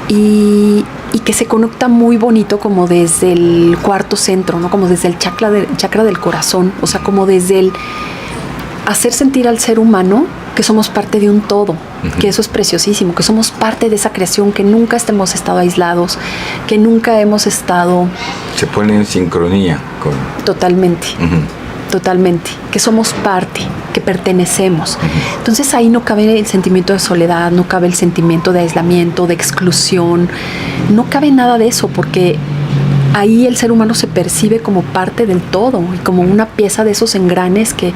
y que se conecta muy bonito como desde el cuarto centro, ¿no? Como desde el chakra del corazón, o sea, como desde el hacer sentir al ser humano que somos parte de un todo, que eso es preciosísimo, que somos parte de esa creación, que nunca hemos estado aislados, que nunca hemos estado... Se pone en sincronía con... Totalmente, totalmente, que somos parte, que pertenecemos. Entonces ahí no cabe el sentimiento de soledad, no cabe el sentimiento de aislamiento, de exclusión, no cabe nada de eso, porque ahí el ser humano se percibe como parte del todo y como una pieza de esos engranes que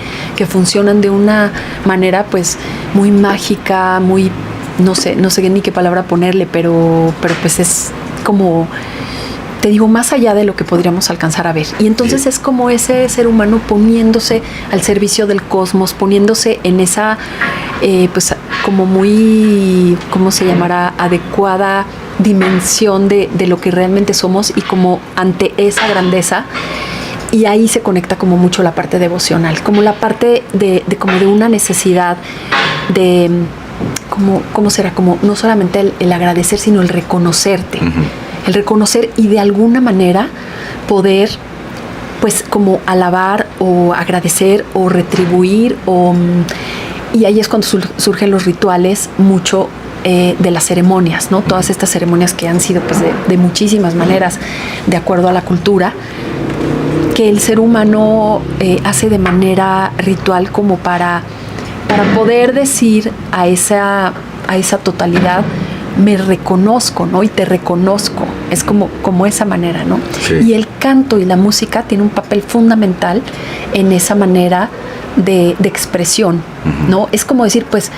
funcionan de una manera pues muy mágica, muy, no sé ni qué palabra ponerle, pero pues es como, te digo, más allá de lo que podríamos alcanzar a ver. Y entonces es como ese ser humano poniéndose al servicio del cosmos, poniéndose en esa pues como muy, ¿cómo se llamará?, adecuada dimensión de lo que realmente somos y como ante esa grandeza. Y ahí se conecta como mucho la parte devocional, como la parte de una necesidad de, ¿cómo será? Como no solamente el agradecer, sino el reconocerte. El reconocer y de alguna manera poder pues como alabar o agradecer o retribuir y ahí es cuando surgen los rituales mucho de las ceremonias, ¿no? Todas estas ceremonias que han sido pues de muchísimas maneras de acuerdo a la cultura, que el ser humano hace de manera ritual como para poder decir a esa totalidad: me reconozco, ¿no? Y te reconozco. Es como esa manera, ¿no? Sí. Y el canto y la música tienen un papel fundamental en esa manera de expresión, ¿no? Es como decir, pues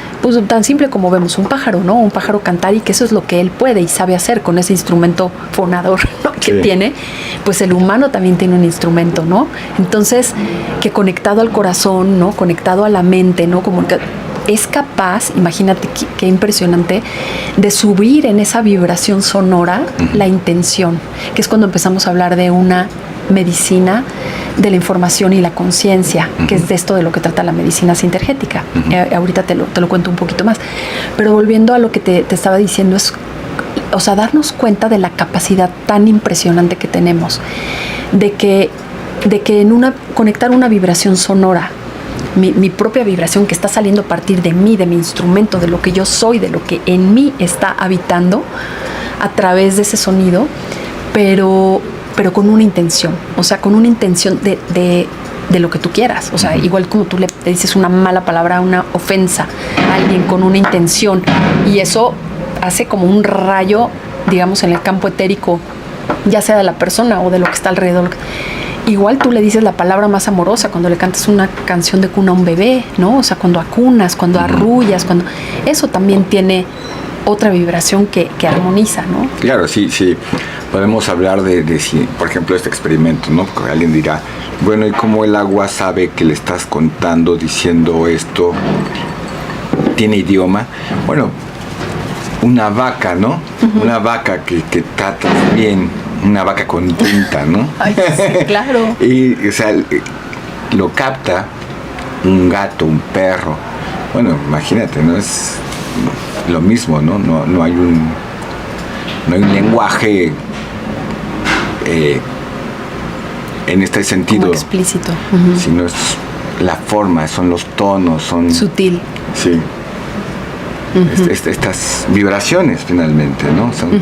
tan simple como vemos un pájaro, ¿no? Un pájaro cantar, y que eso es lo que él puede y sabe hacer con ese instrumento fonador, ¿no? Que tiene. Pues el humano también tiene un instrumento, ¿no? Entonces, que conectado al corazón, ¿no? Conectado a la mente, ¿no? Como que es capaz, imagínate qué impresionante, de subir en esa vibración sonora la intención, que es cuando empezamos a hablar de una medicina de la información y la conciencia, que es de esto de lo que trata la medicina sintergética. Ahorita te lo cuento un poquito más. Pero volviendo a lo que te estaba diciendo, es, o sea, darnos cuenta de la capacidad tan impresionante que tenemos de que conectar una vibración sonora, mi propia vibración que está saliendo a partir de mí, de mi instrumento, de lo que yo soy, de lo que en mí está habitando a través de ese sonido, pero con una intención, o sea, con una intención de lo que tú quieras. O sea, igual como tú le dices una mala palabra, una ofensa a alguien con una intención, y eso hace como un rayo, digamos, en el campo etérico, ya sea de la persona o de lo que está alrededor. Igual tú le dices la palabra más amorosa cuando le cantas una canción de cuna a un bebé, ¿no? O sea, cuando acunas, cuando arrullas, cuando... Eso también tiene otra vibración que armoniza, ¿no? Claro, sí. Podemos hablar de si, por ejemplo, este experimento, ¿no? Porque alguien dirá, bueno, ¿y cómo el agua sabe que le estás contando, diciendo esto? ¿Tiene idioma? Bueno, una vaca, ¿no? Una vaca que tratas bien una vaca contenta, ¿no? Ay, sí, claro. Y, o sea, lo capta un gato, un perro. Bueno, imagínate, ¿no? Es lo mismo, ¿no? No hay un lenguaje en este sentido. Como explícito. Sino es la forma, son los tonos, son... Sutil. Sí. Estas vibraciones, finalmente, ¿no? Son,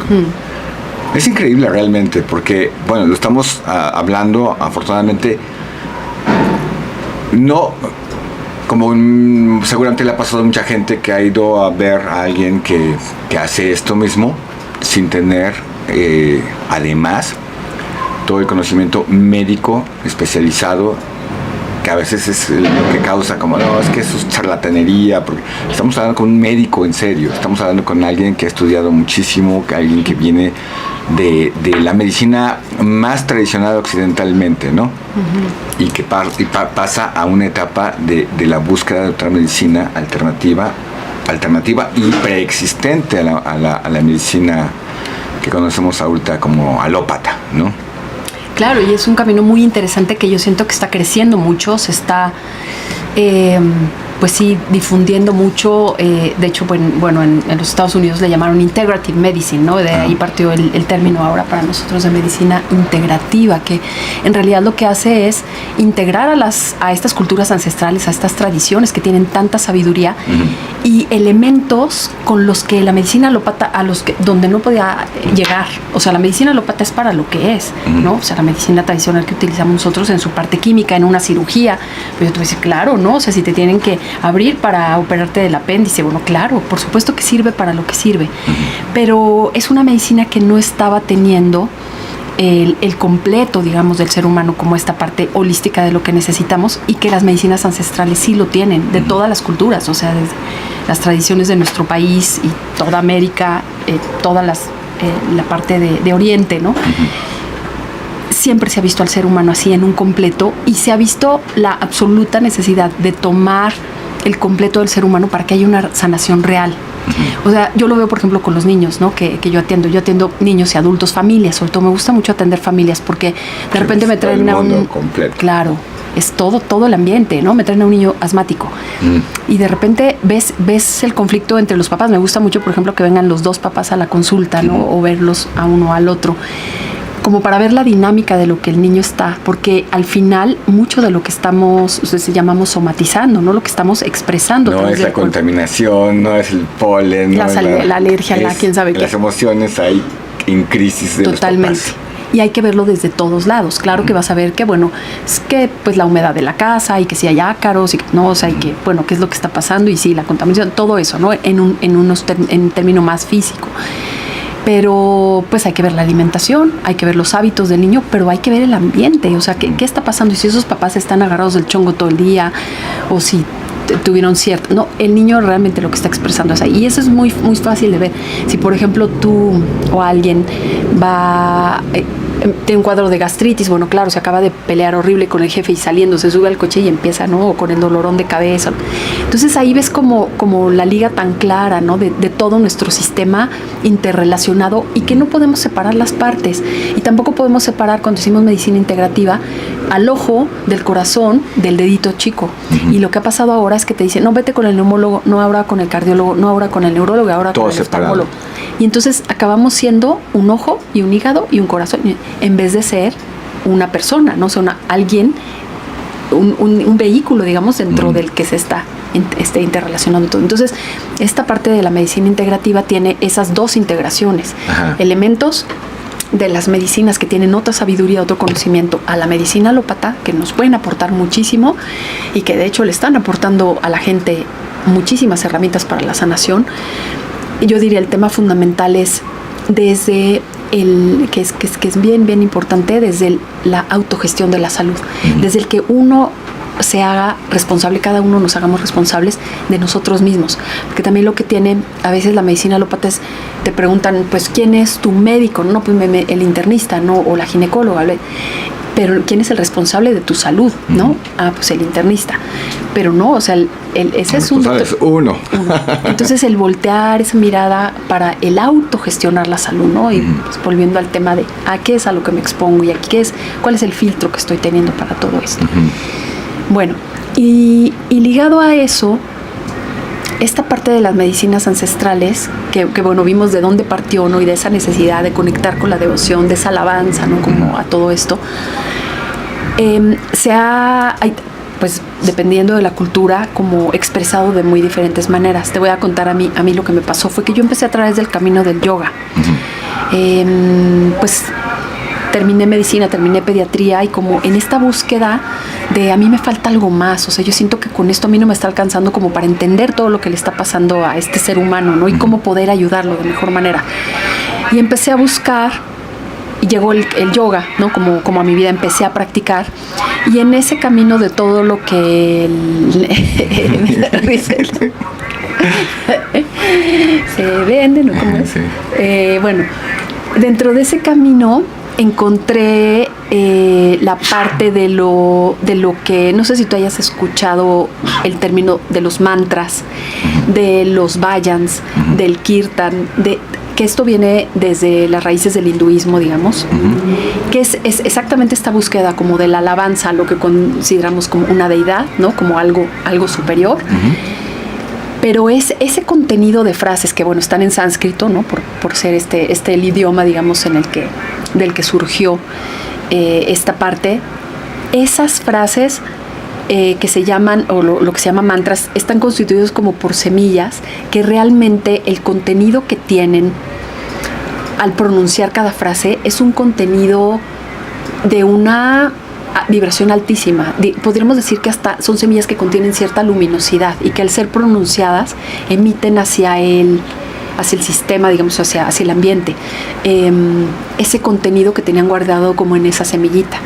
es increíble realmente, porque, bueno, lo estamos hablando, afortunadamente, no... Como seguramente le ha pasado a mucha gente que ha ido a ver a alguien que hace esto mismo, sin tener, además, todo el conocimiento médico especializado, que a veces es lo que causa como, no, es que eso es charlatanería, porque estamos hablando con un médico en serio, estamos hablando con alguien que ha estudiado muchísimo, alguien que viene de la medicina más tradicional occidentalmente, ¿no? Y que pasa a una etapa de la búsqueda de otra medicina alternativa y preexistente a la medicina que conocemos ahorita como alópata, ¿no? Claro, y es un camino muy interesante que yo siento que está creciendo mucho, se está, pues sí, difundiendo mucho. De hecho, bueno, en los Estados Unidos le llamaron Integrative Medicine, ¿no? De ahí partió el término ahora para nosotros de medicina integrativa, que en realidad lo que hace es integrar a estas culturas ancestrales, a estas tradiciones que tienen tanta sabiduría y elementos con los que la medicina alópata, donde no podía llegar. O sea, la medicina alópata es para lo que es, ¿no? O sea, la medicina tradicional que utilizamos nosotros en su parte química, en una cirugía. Pues yo te voy a decir, claro, ¿no? O sea, si te tienen que abrir para operarte del apéndice, bueno, claro, por supuesto que sirve para lo que sirve, pero es una medicina que no estaba teniendo el completo, digamos, del ser humano como esta parte holística de lo que necesitamos, y que las medicinas ancestrales sí lo tienen, de todas las culturas, o sea, desde las tradiciones de nuestro país y toda América, toda la parte de Oriente, ¿no? Siempre se ha visto al ser humano así en un completo, y se ha visto la absoluta necesidad de tomar el completo del ser humano para que haya una sanación real. O sea, yo lo veo, por ejemplo, con los niños, ¿no? Que yo atiendo. Yo atiendo niños y adultos, familias. Sobre todo me gusta mucho atender familias, porque de repente me traen a un... completo. Claro, es todo el ambiente, ¿no? Me traen a un niño asmático. Y de repente ves el conflicto entre los papás. Me gusta mucho, por ejemplo, que vengan los dos papás a la consulta, ¿no? O verlos a uno al otro, como para ver la dinámica de lo que el niño está, porque al final mucho de lo que estamos, llamamos somatizando, no lo que estamos expresando. No es la contaminación, no es el polen, la alergia, quién sabe qué. Las emociones ahí en crisis de totalmente. Los papás. Y hay que verlo desde todos lados. Claro que vas a ver que, bueno, es que pues la humedad de la casa, y que si hay ácaros, y que no, o sea, y que, bueno, qué es lo que está pasando, y sí, la contaminación, todo eso, ¿no? En término más físico. Pero pues hay que ver la alimentación, hay que ver los hábitos del niño, pero hay que ver el ambiente, o sea, ¿qué está pasando? Y si esos papás están agarrados del chongo todo el día, o si tuvieron cierto... No, el niño realmente lo que está expresando es ahí. Y eso es muy, muy fácil de ver. Si, por ejemplo, tú o alguien va... tiene un cuadro de gastritis, bueno, claro, se acaba de pelear horrible con el jefe y saliendo, se sube al coche y empieza, ¿no? O con el dolorón de cabeza. Entonces ahí ves como la liga tan clara, ¿no? De todo nuestro sistema interrelacionado, y que no podemos separar las partes. Y tampoco podemos separar, cuando decimos medicina integrativa, al ojo del corazón del dedito chico. Y lo que ha pasado ahora es que te dicen, no, vete con el neumólogo, no ahora con el cardiólogo, no ahora con el neurólogo, ahora todo con el separado. oftalmólogo. Y entonces acabamos siendo un ojo y un hígado y un corazón, en vez de ser una persona, ¿no? O sea, alguien, un vehículo, digamos, dentro del que se está interrelacionando todo. Entonces, esta parte de la medicina integrativa tiene esas dos integraciones. Ajá. Elementos de las medicinas que tienen otra sabiduría, otro conocimiento, a la medicina alópata, que nos pueden aportar muchísimo, y que de hecho le están aportando a la gente muchísimas herramientas para la sanación. Y yo diría, el tema fundamental es desde que es bien importante, desde la autogestión de la salud, desde el que uno se haga responsable, cada uno nos hagamos responsables de nosotros mismos. Porque también lo que tiene a veces la medicina alópata es, te preguntan, pues, ¿quién es tu médico? No, pues el internista, ¿no? O la ginecóloga. Pero ¿quién es el responsable de tu salud? ¿No? Pues el internista. Pero no, o sea, ese es un... Pues, uno. Entonces el voltear esa mirada para el autogestionar la salud, ¿no? Y pues, volviendo al tema de a qué es a lo que me expongo y aquí qué es, cuál es el filtro que estoy teniendo para todo esto. Bueno, y ligado a eso, esta parte de las medicinas ancestrales, que bueno, vimos de dónde partió, ¿no? Y de esa necesidad de conectar con la devoción, de esa alabanza, ¿no? Como a todo esto, pues dependiendo de la cultura, como expresado de muy diferentes maneras. Te voy a contar a mí lo que me pasó fue que yo empecé a través del camino del yoga. Pues terminé medicina, terminé pediatría y como en esta búsqueda de a mí me falta algo más, o sea, yo siento que con esto a mí no me está alcanzando como para entender todo lo que le está pasando a este ser humano, ¿no? Y cómo poder ayudarlo de mejor manera. Y empecé a buscar y llegó el yoga, ¿no? Como a mi vida empecé a practicar. Y en ese camino de todo lo que se vende, ¿no? ¿Cómo es? Sí. Bueno, dentro de ese camino encontré la parte de lo que, no sé si tú hayas escuchado el término de los mantras, de los vayans, del kirtan, que esto viene desde las raíces del hinduismo, digamos, que es exactamente esta búsqueda como de la alabanza, lo que consideramos como una deidad, ¿no? Como algo superior. Pero es ese contenido de frases que, bueno, están en sánscrito, ¿no? Por ser el idioma, digamos, del que surgió esta parte. Esas frases que se llaman, o lo que se llama mantras, están constituidos como por semillas que realmente el contenido que tienen al pronunciar cada frase es un contenido de una vibración altísima. Podríamos decir que hasta son semillas que contienen cierta luminosidad y que al ser pronunciadas emiten hacia el sistema, digamos, hacia el ambiente, ese contenido que tenían guardado como en esa semillita.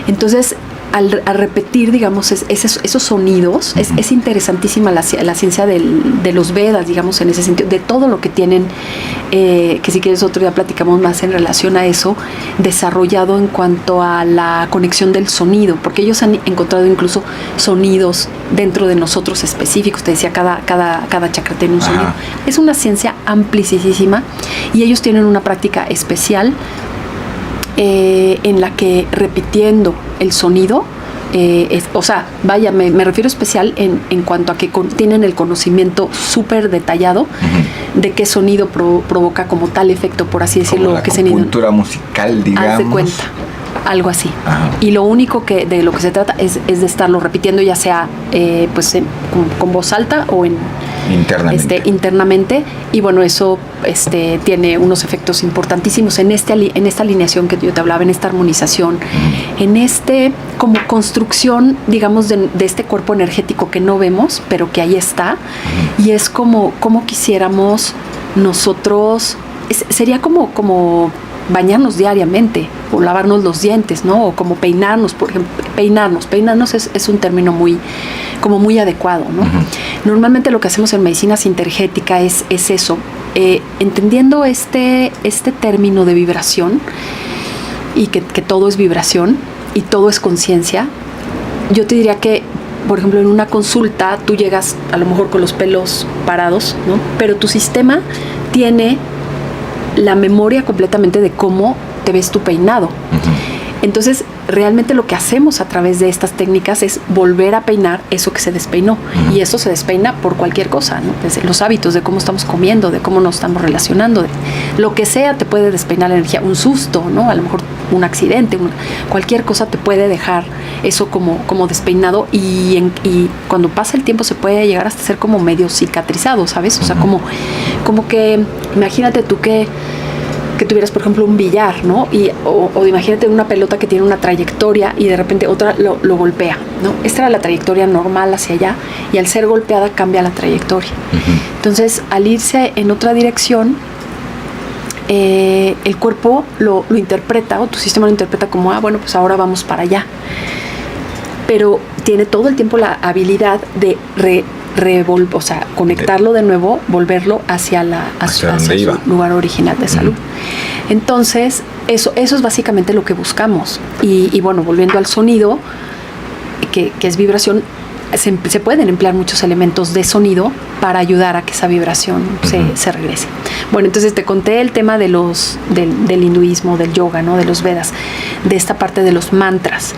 Entonces, al repetir, digamos, esos sonidos, es interesantísima la ciencia de los Vedas, digamos, en ese sentido, de todo lo que tienen, que si quieres otro día platicamos más en relación a eso, desarrollado en cuanto a la conexión del sonido, porque ellos han encontrado incluso sonidos dentro de nosotros específicos. Te decía, cada chakra tiene un sonido. Es una ciencia amplísima y ellos tienen una práctica especial en la que repitiendo el sonido, me refiero especial en cuanto a que tienen el conocimiento súper detallado de qué sonido provoca como tal efecto, por así decirlo. Como la cultura musical, digamos. Haz de cuenta, algo así. Y lo único de lo que se trata es de estarlo repitiendo, ya sea con voz alta o internamente. Y bueno, eso tiene unos efectos importantísimos en esta alineación que yo te hablaba, en esta armonización, en como construcción, digamos, de este cuerpo energético que no vemos, pero que ahí está. Y es como quisiéramos nosotros, sería como bañarnos diariamente o lavarnos los dientes, ¿no? O como peinarnos, por ejemplo. Peinarnos es un término muy adecuado, ¿no? Normalmente lo que hacemos en medicina sintergética es eso, entendiendo este término de vibración y que todo es vibración y todo es conciencia. Yo te diría que, por ejemplo, en una consulta tú llegas a lo mejor con los pelos parados, ¿no? Pero tu sistema tiene la memoria completamente de cómo te ves tu peinado. Entonces, realmente lo que hacemos a través de estas técnicas es volver a peinar eso que se despeinó. Y eso se despeina por cualquier cosa, ¿no? Desde los hábitos, de cómo estamos comiendo, de cómo nos estamos relacionando, de lo que sea te puede despeinar la energía. Un susto, ¿no? A lo mejor un accidente, cualquier cosa te puede dejar eso como despeinado y cuando pasa el tiempo se puede llegar hasta ser como medio cicatrizado, ¿sabes? O sea, como que imagínate tú que tuvieras, por ejemplo, un billar, ¿no? O imagínate una pelota que tiene una trayectoria y de repente otra lo golpea, ¿no? Esta era la trayectoria normal hacia allá y al ser golpeada cambia la trayectoria. Entonces, al irse en otra dirección, el cuerpo lo interpreta, o tu sistema lo interpreta como, bueno, pues ahora vamos para allá. Pero tiene todo el tiempo la habilidad de conectarlo de nuevo, volverlo hacia su lugar original de salud. Entonces, eso es básicamente lo que buscamos. Y bueno, volviendo al sonido, que es vibración, se pueden emplear muchos elementos de sonido para ayudar a que esa vibración se regrese. Bueno, entonces te conté el tema del hinduismo, del yoga, ¿no? De los Vedas, de esta parte de los mantras,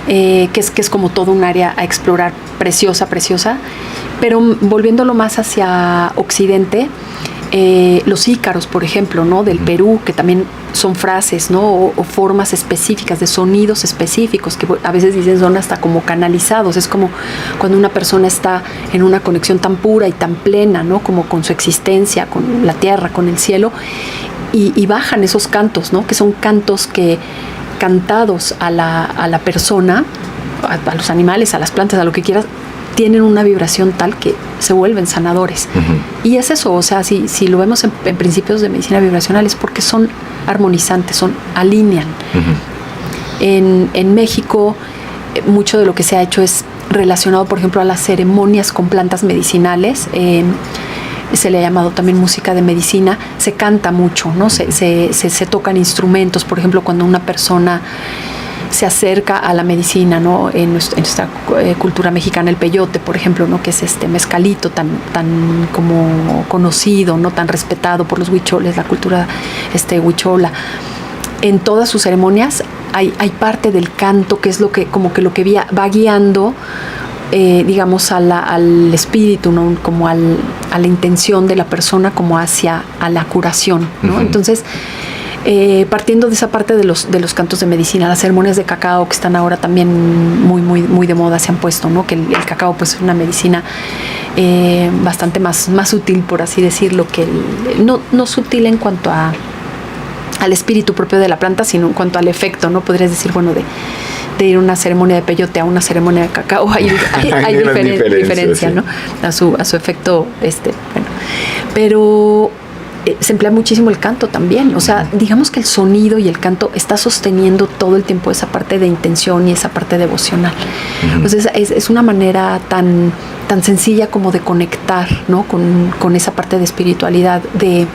que es como todo un área a explorar, preciosa, pero volviéndolo más hacia Occidente, los ícaros, por ejemplo, ¿no? Del Perú, que también son frases, ¿no? O formas específicas, de sonidos específicos, que a veces dicen son hasta como canalizados. Es como cuando una persona está en una conexión tan pura y tan plena, ¿no? Como con su existencia, con la tierra, con el cielo, y bajan esos cantos, ¿no? Que son cantos que cantados a la persona, a los animales, a las plantas, a lo que quieras, tienen una vibración tal que se vuelven sanadores. Y es eso, o sea, si lo vemos en principios de medicina vibracional, es porque son armonizantes, alinean. En México, mucho de lo que se ha hecho es relacionado, por ejemplo, a las ceremonias con plantas medicinales. Se le ha llamado también música de medicina. Se canta mucho, ¿no? Se tocan instrumentos, por ejemplo, cuando una persona se acerca a la medicina, ¿no? En nuestra cultura mexicana, el peyote, por ejemplo, ¿no? Que es este mezcalito tan como conocido, ¿no? Tan respetado por los huicholes, la cultura huichola. En todas sus ceremonias hay parte del canto, que es lo que va guiando, digamos, al espíritu, ¿no? Como a la intención de la persona, como hacia a la curación, ¿no? Entonces, partiendo de esa parte de los cantos de medicina, las ceremonias de cacao, que están ahora también muy de moda, se han puesto, ¿no? Que el cacao, pues, es una medicina bastante más útil, por así decirlo, que no sutil en cuanto al espíritu propio de la planta, sino en cuanto al efecto, ¿no? Podrías decir, bueno, de ir a una ceremonia de peyote a una ceremonia de cacao, hay diferencia, ¿no? A su efecto, bueno. Pero se emplea muchísimo el canto también. O sea, digamos que el sonido y el canto está sosteniendo todo el tiempo esa parte de intención y esa parte devocional. Entonces, es una manera tan sencilla como de conectar, ¿no? Con esa parte de espiritualidad, de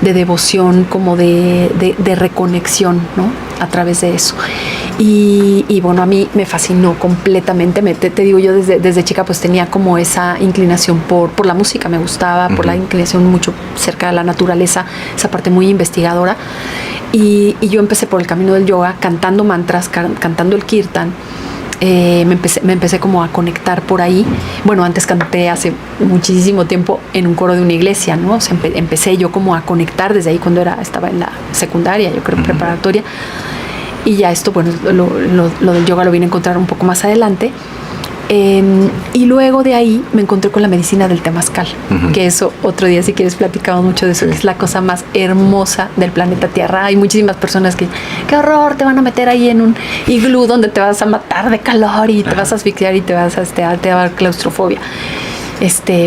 devoción, como de reconexión, ¿no? A través de eso. Y bueno, a mí me fascinó completamente. Te digo, yo desde chica pues tenía como esa inclinación por la música, me gustaba, por la inclinación mucho cerca de la naturaleza, esa parte muy investigadora. Y yo empecé por el camino del yoga, cantando mantras, cantando el kirtan. Me empecé como a conectar por ahí. Bueno, antes canté hace muchísimo tiempo en un coro de una iglesia, ¿no? O sea, empecé yo como a conectar desde ahí cuando estaba en la secundaria, yo creo, preparatoria. Y ya esto, bueno, lo del yoga lo vine a encontrar un poco más adelante. Y luego de ahí me encontré con la medicina del temazcal, que eso otro día, si quieres, platicamos mucho de eso, que es la cosa más hermosa del planeta Tierra. Hay muchísimas personas que, qué horror, te van a meter ahí en un iglú donde te vas a matar de calor y te vas a asfixiar y te va a dar claustrofobia.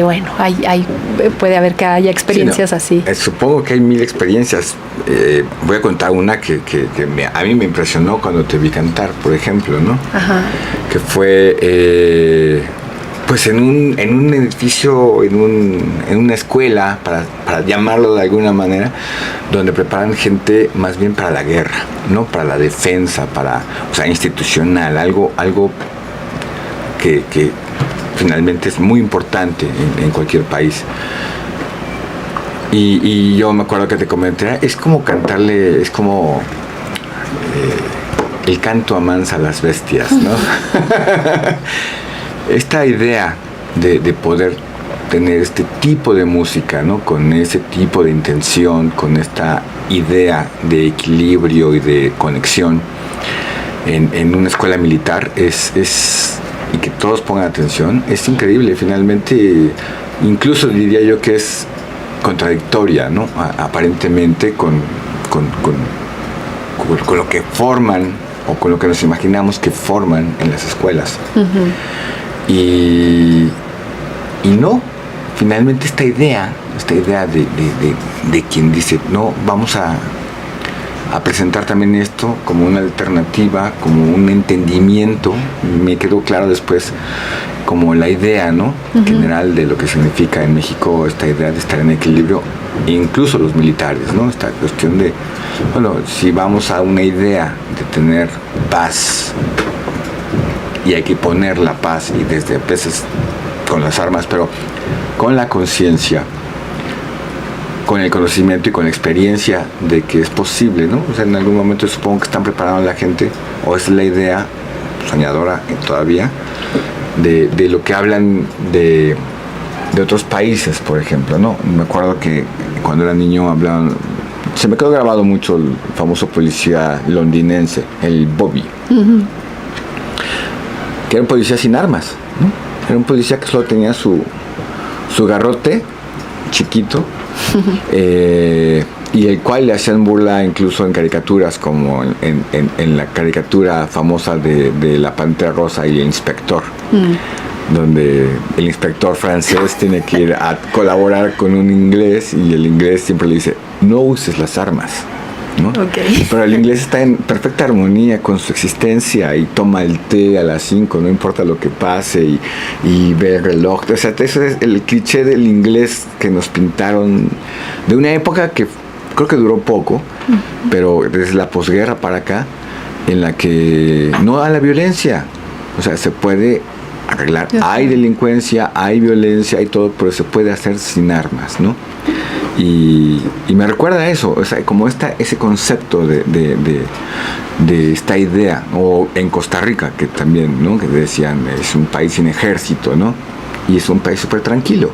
Bueno, puede haber que haya experiencias así. Supongo que hay 1000 experiencias. Voy a contar una que a mí me impresionó cuando te vi cantar, por ejemplo, ¿no? Ajá. Que fue pues en un edificio, en una escuela, para llamarlo de alguna manera, donde preparan gente más bien para la guerra, ¿no? Para la defensa, o sea, institucional, algo que finalmente es muy importante en cualquier país. Y yo me acuerdo que te comenté, es como cantarle, es como el canto amansa a las bestias, ¿no? Esta idea de poder tener este tipo de música, ¿no? Con ese tipo de intención, con esta idea de equilibrio y de conexión en una escuela militar y que todos pongan atención, es increíble. Finalmente, incluso diría yo que es contradictoria, ¿no? Aparentemente con lo que forman o con lo que nos imaginamos que forman en las escuelas. Y no, finalmente esta idea de quien dice, no, vamos a presentar también esto como una alternativa, como un entendimiento. Me quedó claro después como la idea, ¿no? General de lo que significa en México esta idea de estar en equilibrio, incluso los militares, ¿no? Esta cuestión de, bueno, si vamos a una idea de tener paz y hay que poner la paz, y desde veces con las armas, pero con la conciencia, con el conocimiento y con la experiencia de que es posible, ¿no? O sea, en algún momento supongo que están preparando a la gente, o es la idea soñadora todavía, de lo que hablan de otros países, por ejemplo, ¿no? Me acuerdo que cuando era niño hablaban, se me quedó grabado mucho el famoso policía londinense, el Bobby, que era un policía sin armas, ¿no? Era un policía que solo tenía su garrote chiquito, y el cual le hacían burla incluso en caricaturas, como en la caricatura famosa de la Pantera Rosa y el Inspector, donde el inspector francés tiene que ir a colaborar con un inglés, y el inglés siempre le dice: no uses las armas, ¿no? Okay. Pero el inglés está en perfecta armonía con su existencia y toma el té a las 5, no importa lo que pase, y ve el reloj. O sea, eso es el cliché del inglés que nos pintaron de una época que creo que duró poco, pero desde la posguerra para acá, en la que no a la violencia. O sea, se puede arreglar. Hay delincuencia, hay violencia, hay todo, pero se puede hacer sin armas, ¿no? Y me recuerda a eso, o sea, como ese concepto de esta idea. O en Costa Rica, que también, ¿no? Que decían, es un país sin ejército, ¿no? Y es un país súper tranquilo.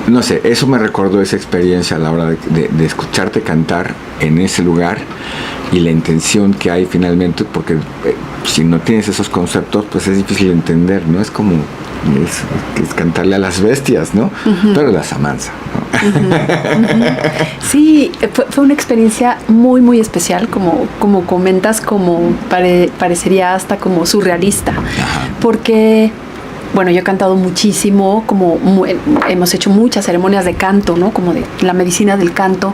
No sé, eso me recordó esa experiencia a la hora de escucharte cantar en ese lugar, y la intención que hay finalmente, porque si no tienes esos conceptos, pues es difícil de entender, ¿no? Es como es cantarle a las bestias, ¿no? Pero las amansa, ¿no? Sí, fue una experiencia muy, muy especial, como comentas, como parecería hasta como surrealista. Ajá. Porque, bueno, yo he cantado muchísimo, hemos hecho muchas ceremonias de canto, ¿no? Como de la medicina del canto,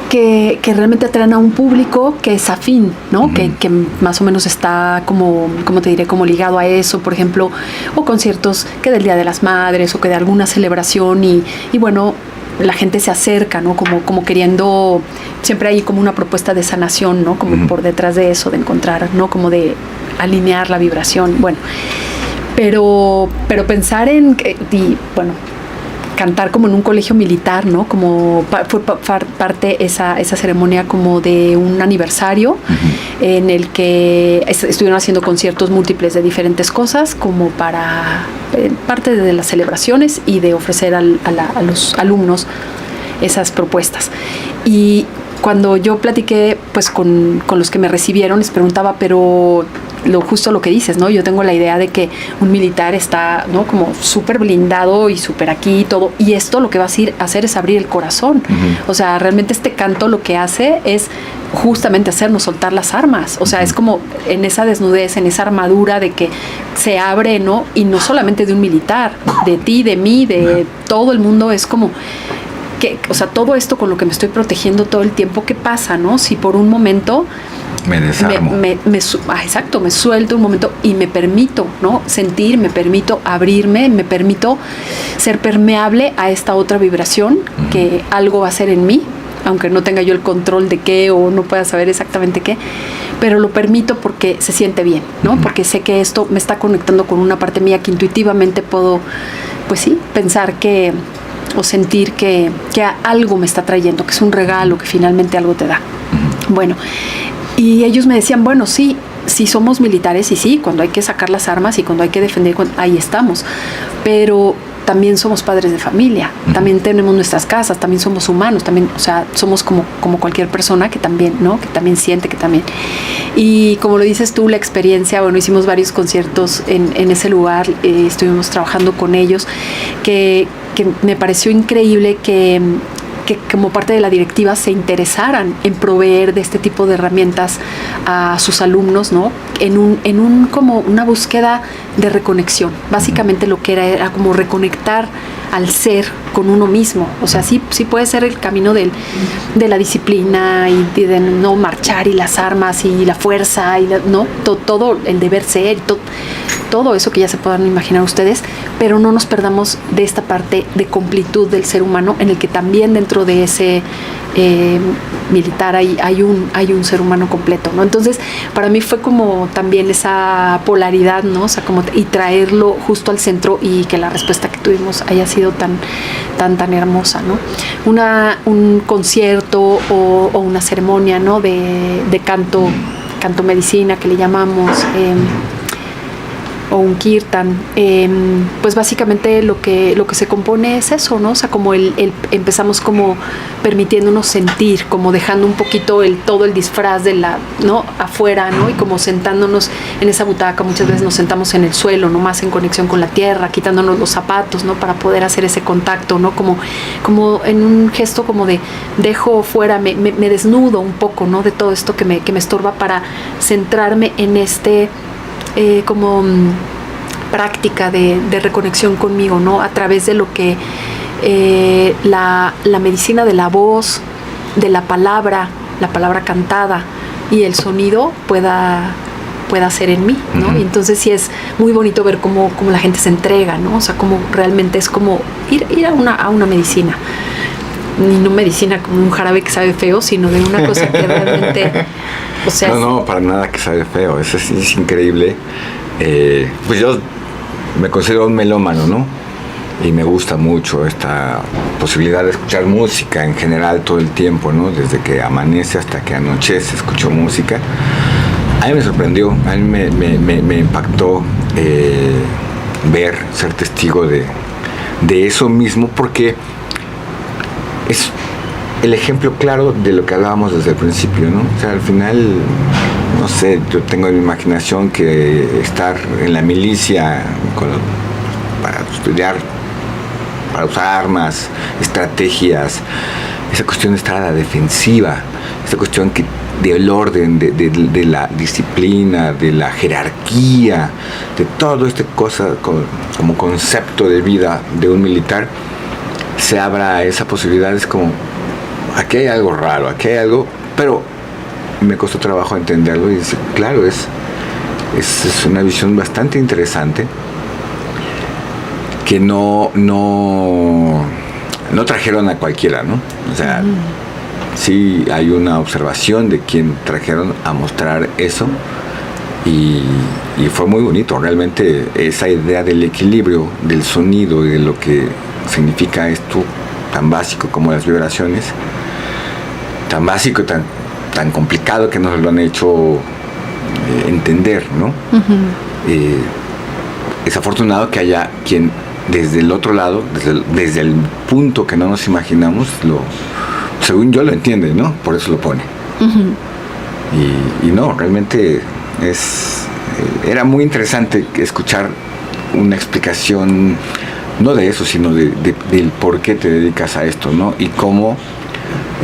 que realmente atraen a un público que es afín, ¿no? Que más o menos está como te diré, como ligado a eso, por ejemplo, o conciertos que del Día de las Madres, o que de alguna celebración, y bueno, la gente se acerca, ¿no? Como queriendo, siempre hay como una propuesta de sanación, ¿no? Como por detrás de eso, de encontrar, ¿no? Como de alinear la vibración, bueno. Pero pensar cantar como en un colegio militar, ¿no? Como fue parte esa ceremonia como de un aniversario, en el que estuvieron haciendo conciertos múltiples de diferentes cosas, como para parte de las celebraciones y de ofrecer a los alumnos esas propuestas. Y cuando yo platiqué pues con los que me recibieron, les preguntaba, pero justo lo que dices, ¿no? Yo tengo la idea de que un militar está, ¿no? Como súper blindado y súper aquí y todo, y esto lo que va a hacer es abrir el corazón. O sea, realmente este canto lo que hace es justamente hacernos soltar las armas. O sea, es como en esa desnudez, en esa armadura de que se abre, ¿no? Y no solamente de un militar, de ti, de mí, de todo el mundo. Es como o sea, todo esto con lo que me estoy protegiendo todo el tiempo, ¿qué pasa, no? Si por un momento me desarmo, exacto, me suelto un momento y me permito, ¿no? Sentir, me permito abrirme, me permito ser permeable a esta otra vibración que algo va a hacer en mí, aunque no tenga yo el control de qué, o no pueda saber exactamente qué, pero lo permito porque se siente bien, ¿no? Porque sé que esto me está conectando con una parte mía que intuitivamente puedo, pues sí, pensar que o sentir que algo me está trayendo, que es un regalo, que finalmente algo te da. Bueno, y ellos me decían, bueno, sí somos militares, y sí, cuando hay que sacar las armas y cuando hay que defender, ahí estamos, pero también somos padres de familia, también tenemos nuestras casas, también somos humanos, también, o sea, somos como cualquier persona que también, ¿no? Que también siente, que también. Y como lo dices tú, la experiencia, bueno, hicimos varios conciertos en ese lugar, estuvimos trabajando con ellos, que me pareció increíble que como parte de la directiva se interesaran en proveer de este tipo de herramientas a sus alumnos, ¿no? En un como una búsqueda de reconexión. Básicamente lo que era como reconectar al ser con uno mismo. O sea, sí puede ser el camino de la disciplina y de no marchar, y las armas y la fuerza y ¿no? Todo el deber ser y todo. todo eso que ya se puedan imaginar ustedes, pero no nos perdamos de esta parte de completud del ser humano, en el que también dentro de ese militar hay un ser humano completo, ¿no? Entonces, para mí fue como también esa polaridad, ¿no? O sea, como y traerlo justo al centro, y que la respuesta que tuvimos haya sido tan hermosa, ¿no? Un concierto o una ceremonia, ¿no? De canto medicina, que le llamamos, o un kirtan, pues básicamente lo que se compone es eso, ¿no? O sea, como empezamos como permitiéndonos sentir, como dejando un poquito todo el disfraz de ¿no? Afuera, ¿no? Y como sentándonos en esa butaca, muchas veces nos sentamos en el suelo, ¿no? Más en conexión con la tierra, quitándonos los zapatos, ¿no? Para poder hacer ese contacto, ¿no? Como en un gesto como de dejo fuera, me desnudo un poco, ¿no? De todo esto que me estorba, para centrarme en como práctica de reconexión conmigo, ¿no? A través de lo que la medicina de la voz, de la palabra cantada y el sonido pueda hacer en mí, ¿no? Uh-huh. Y entonces sí es muy bonito ver cómo la gente se entrega, ¿no? O sea, cómo realmente es como ir a una medicina. Ni no medicina como un jarabe que sabe feo, sino de una cosa que realmente, o sea... No, para nada que sabe feo, eso es increíble. Pues yo me considero un melómano, ¿no? Y me gusta mucho esta posibilidad de escuchar música en general todo el tiempo, ¿no? Desde que amanece hasta que anochece escucho música. A mí me sorprendió, a mí me impactó ser testigo de eso mismo, porque es el ejemplo claro de lo que hablábamos desde el principio, ¿no? O sea, al final, no sé, yo tengo en mi imaginación que estar en la milicia para estudiar, para usar armas, estrategias, esa cuestión de estar a la defensiva, esa cuestión del orden, de la disciplina, de la jerarquía, de todo este cosa como concepto de vida de un militar, se abra esa posibilidad. Es como, aquí hay algo raro, aquí hay algo, pero me costó trabajo entenderlo, y claro, es una visión bastante interesante que no trajeron a cualquiera, ¿no? O sea, sí hay una observación de quien trajeron a mostrar eso, y fue muy bonito, realmente, esa idea del equilibrio, del sonido y de lo que significa esto tan básico como las vibraciones, tan básico y tan complicado que nos lo han hecho entender, ¿no? Uh-huh. Es afortunado que haya quien desde el otro lado, desde el punto que no nos imaginamos, según yo lo entiende, ¿no? Por eso lo pone. Uh-huh. Y no, realmente era muy interesante escuchar una explicación, no de eso, sino del por qué te dedicas a esto, ¿no? Y cómo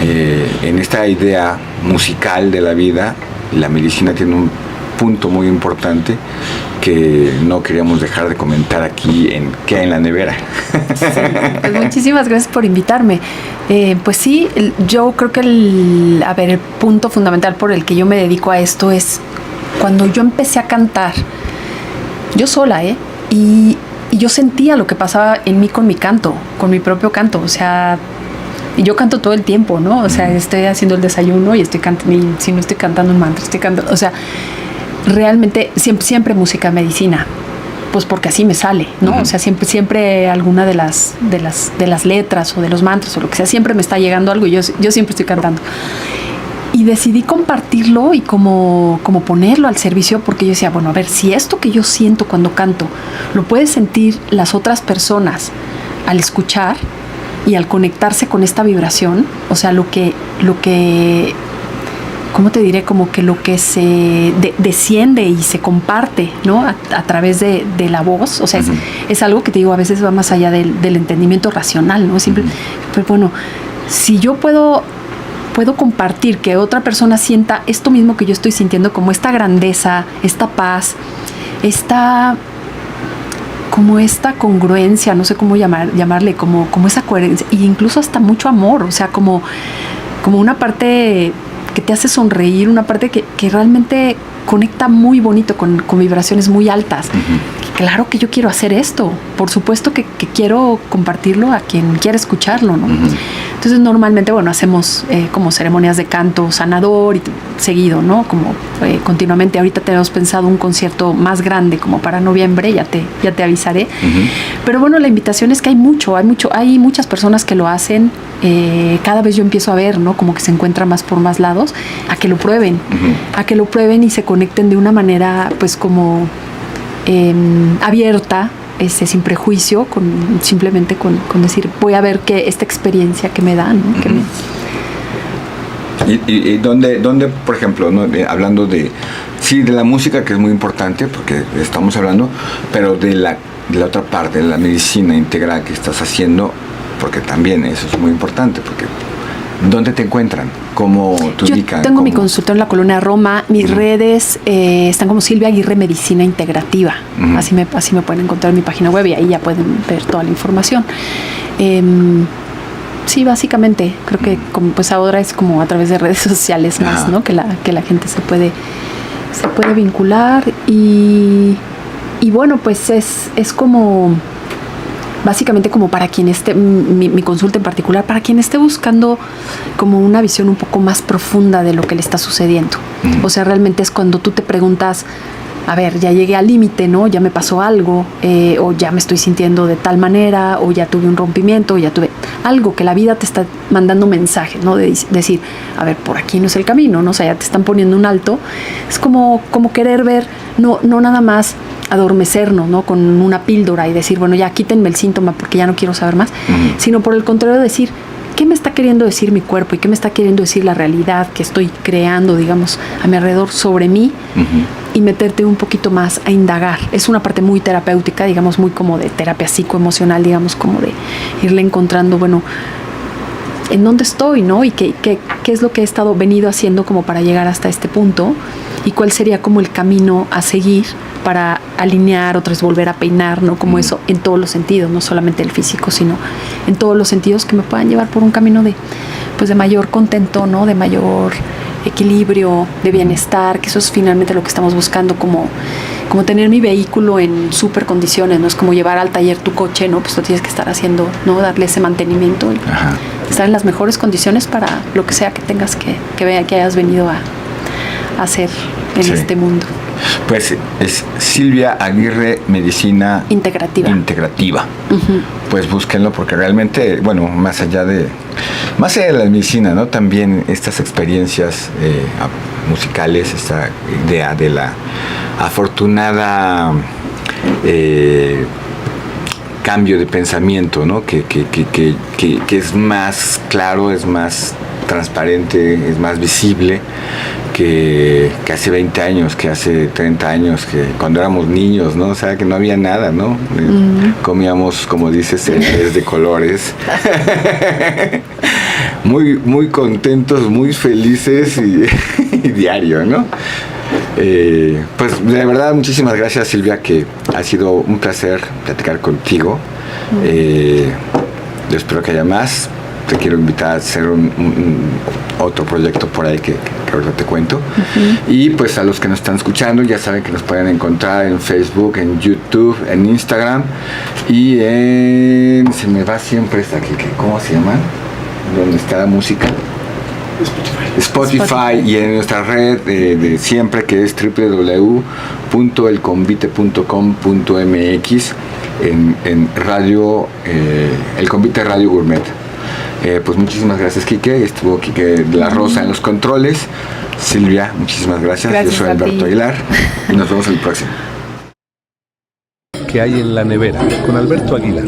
en esta idea musical de la vida, la medicina tiene un punto muy importante que no queríamos dejar de comentar aquí en ¿Qué hay en la nevera? Sí, pues muchísimas gracias por invitarme. Pues sí, yo creo que el punto fundamental por el que yo me dedico a esto es cuando yo empecé a cantar, yo sola, y yo sentía lo que pasaba en mí con mi canto, con mi propio canto. O sea, yo canto todo el tiempo, ¿no? O sea, estoy haciendo el desayuno y estoy cantando, y si no estoy cantando un mantra, estoy cantando, o sea, realmente siempre música medicina, pues porque así me sale, ¿no? Uh-huh. O sea, siempre alguna de las letras o de los mantras o lo que sea, siempre me está llegando algo, y yo siempre estoy cantando. Y decidí compartirlo y como ponerlo al servicio, porque yo decía, bueno, a ver, si esto que yo siento cuando canto lo pueden sentir las otras personas al escuchar y al conectarse con esta vibración, o sea, lo que ¿cómo te diré? Como que lo que se desciende y se comparte, ¿no? A través de la voz, o sea, uh-huh. es algo que te digo, a veces va más allá del entendimiento racional, ¿no? Siempre, pero bueno, si yo puedo compartir que otra persona sienta esto mismo que yo estoy sintiendo, como esta grandeza, esta paz, esta congruencia, no sé cómo llamarle, como esa coherencia, e incluso hasta mucho amor, o sea, como una parte que te hace sonreír, una parte que realmente conecta muy bonito con vibraciones muy altas. Claro que yo quiero hacer esto, por supuesto que quiero compartirlo a quien quiera escucharlo, ¿no? Entonces normalmente, bueno, hacemos como ceremonias de canto sanador y seguido, ¿no? Como continuamente. Ahorita tenemos pensado un concierto más grande como para noviembre, ya te avisaré. Pero bueno, la invitación es que hay muchas personas que lo hacen. Cada vez yo empiezo a ver, ¿no? Como que se encuentra más por más lados, a que lo prueben, y se conecten de una manera, pues como abierta, sin prejuicio, simplemente con decir, voy a ver que esta experiencia que me da, ¿no? ¿Y dónde, por ejemplo, ¿no? Hablando de la música, que es muy importante, porque estamos hablando, pero de la otra parte, de la medicina integral que estás haciendo, porque también eso es muy importante, porque ¿dónde te encuentran? ¿Cómo te ubican? Yo tengo mi consultorio en la Colonia Roma. Mis redes están como Silvia Aguirre Medicina Integrativa. Así me pueden encontrar en mi página web y ahí ya pueden ver toda la información. Sí, básicamente creo que pues ahora es como a través de redes sociales más, ¿no? Que la gente se puede vincular y bueno, pues es como básicamente como para quien esté, mi consulta en particular, para quien esté buscando como una visión un poco más profunda de lo que le está sucediendo. O sea, realmente es cuando tú te preguntas, a ver, ya llegué al límite, ¿no? Ya me pasó algo, o ya me estoy sintiendo de tal manera, o ya tuve un rompimiento, o ya tuve algo que la vida te está mandando un mensaje, ¿no? De decir, a ver, por aquí no es el camino, ¿no? O sea, ya te están poniendo un alto. Es como querer ver, no nada más adormecernos, ¿no? Con una píldora y decir, bueno, ya quítenme el síntoma porque ya no quiero saber más, sino por el contrario decir, ¿qué me está queriendo decir mi cuerpo y qué me está queriendo decir la realidad que estoy creando, digamos, a mi alrededor sobre mí? Y meterte un poquito más a indagar. Es una parte muy terapéutica, digamos, muy como de terapia psicoemocional, digamos, como de irle encontrando, bueno, en dónde estoy, ¿no? Y qué es lo que he venido haciendo como para llegar hasta este punto y cuál sería como el camino a seguir para alinear, otra vez volver a peinar, ¿no? Como eso en todos los sentidos, no solamente el físico, sino en todos los sentidos que me puedan llevar por un camino de mayor contento, ¿no? De mayor equilibrio, de bienestar, que eso es finalmente lo que estamos buscando, como tener mi vehículo en súper condiciones, no es como llevar al taller tu coche, ¿no? Pues lo tienes que estar haciendo, ¿no? Darle ese mantenimiento y estar en las mejores condiciones para lo que sea que tengas que hayas venido a hacer en este mundo. Pues es Silvia Aguirre Medicina Integrativa. Pues búsquenlo porque realmente, bueno, más allá de la medicina, ¿no? También estas experiencias musicales, esta idea de la afortunada cambio de pensamiento, ¿no? Que es más claro, es más transparente, es más visible que hace 20 años, que hace 30 años, que cuando éramos niños, ¿no? O sea, que no había nada, ¿no? Comíamos, como dices, cereales de colores. Muy, muy contentos, muy felices y diario, ¿no? Pues de verdad, muchísimas gracias, Silvia, que ha sido un placer platicar contigo. Yo espero que haya más. Te quiero invitar a hacer otro proyecto por ahí que ahorita te cuento. Y pues a los que nos están escuchando, ya saben que nos pueden encontrar en Facebook, en YouTube, en Instagram y se me va siempre esta aquí, ¿cómo se llama? Donde está la música. Spotify y en nuestra red de siempre, que es www.elconvite.com.mx en radio, El Convite Radio Gourmet. Pues muchísimas gracias, Quique. Estuvo Quique de la Rosa en los controles. Silvia, muchísimas gracias. Yo soy Alberto Aguilar y nos vemos el próximo. ¿Qué hay en la nevera? Con Alberto Aguilar.